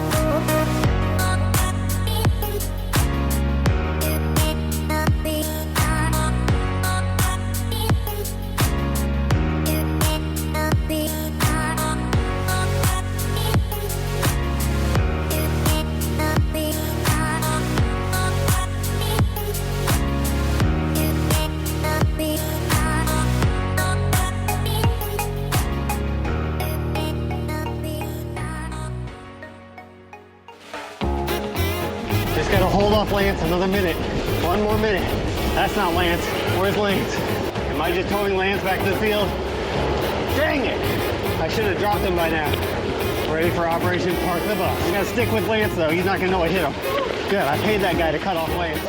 Speaker 12: Just gotta hold off Lance another minute. 1 more minute. That's not Lance. Where's Lance? Am I just towing Lance back to the field? Dang it! I should have dropped him by now. Ready for Operation Park the Bus. I'm gonna stick with Lance though. He's not gonna know I hit him. Good, I paid that guy to cut off Lance.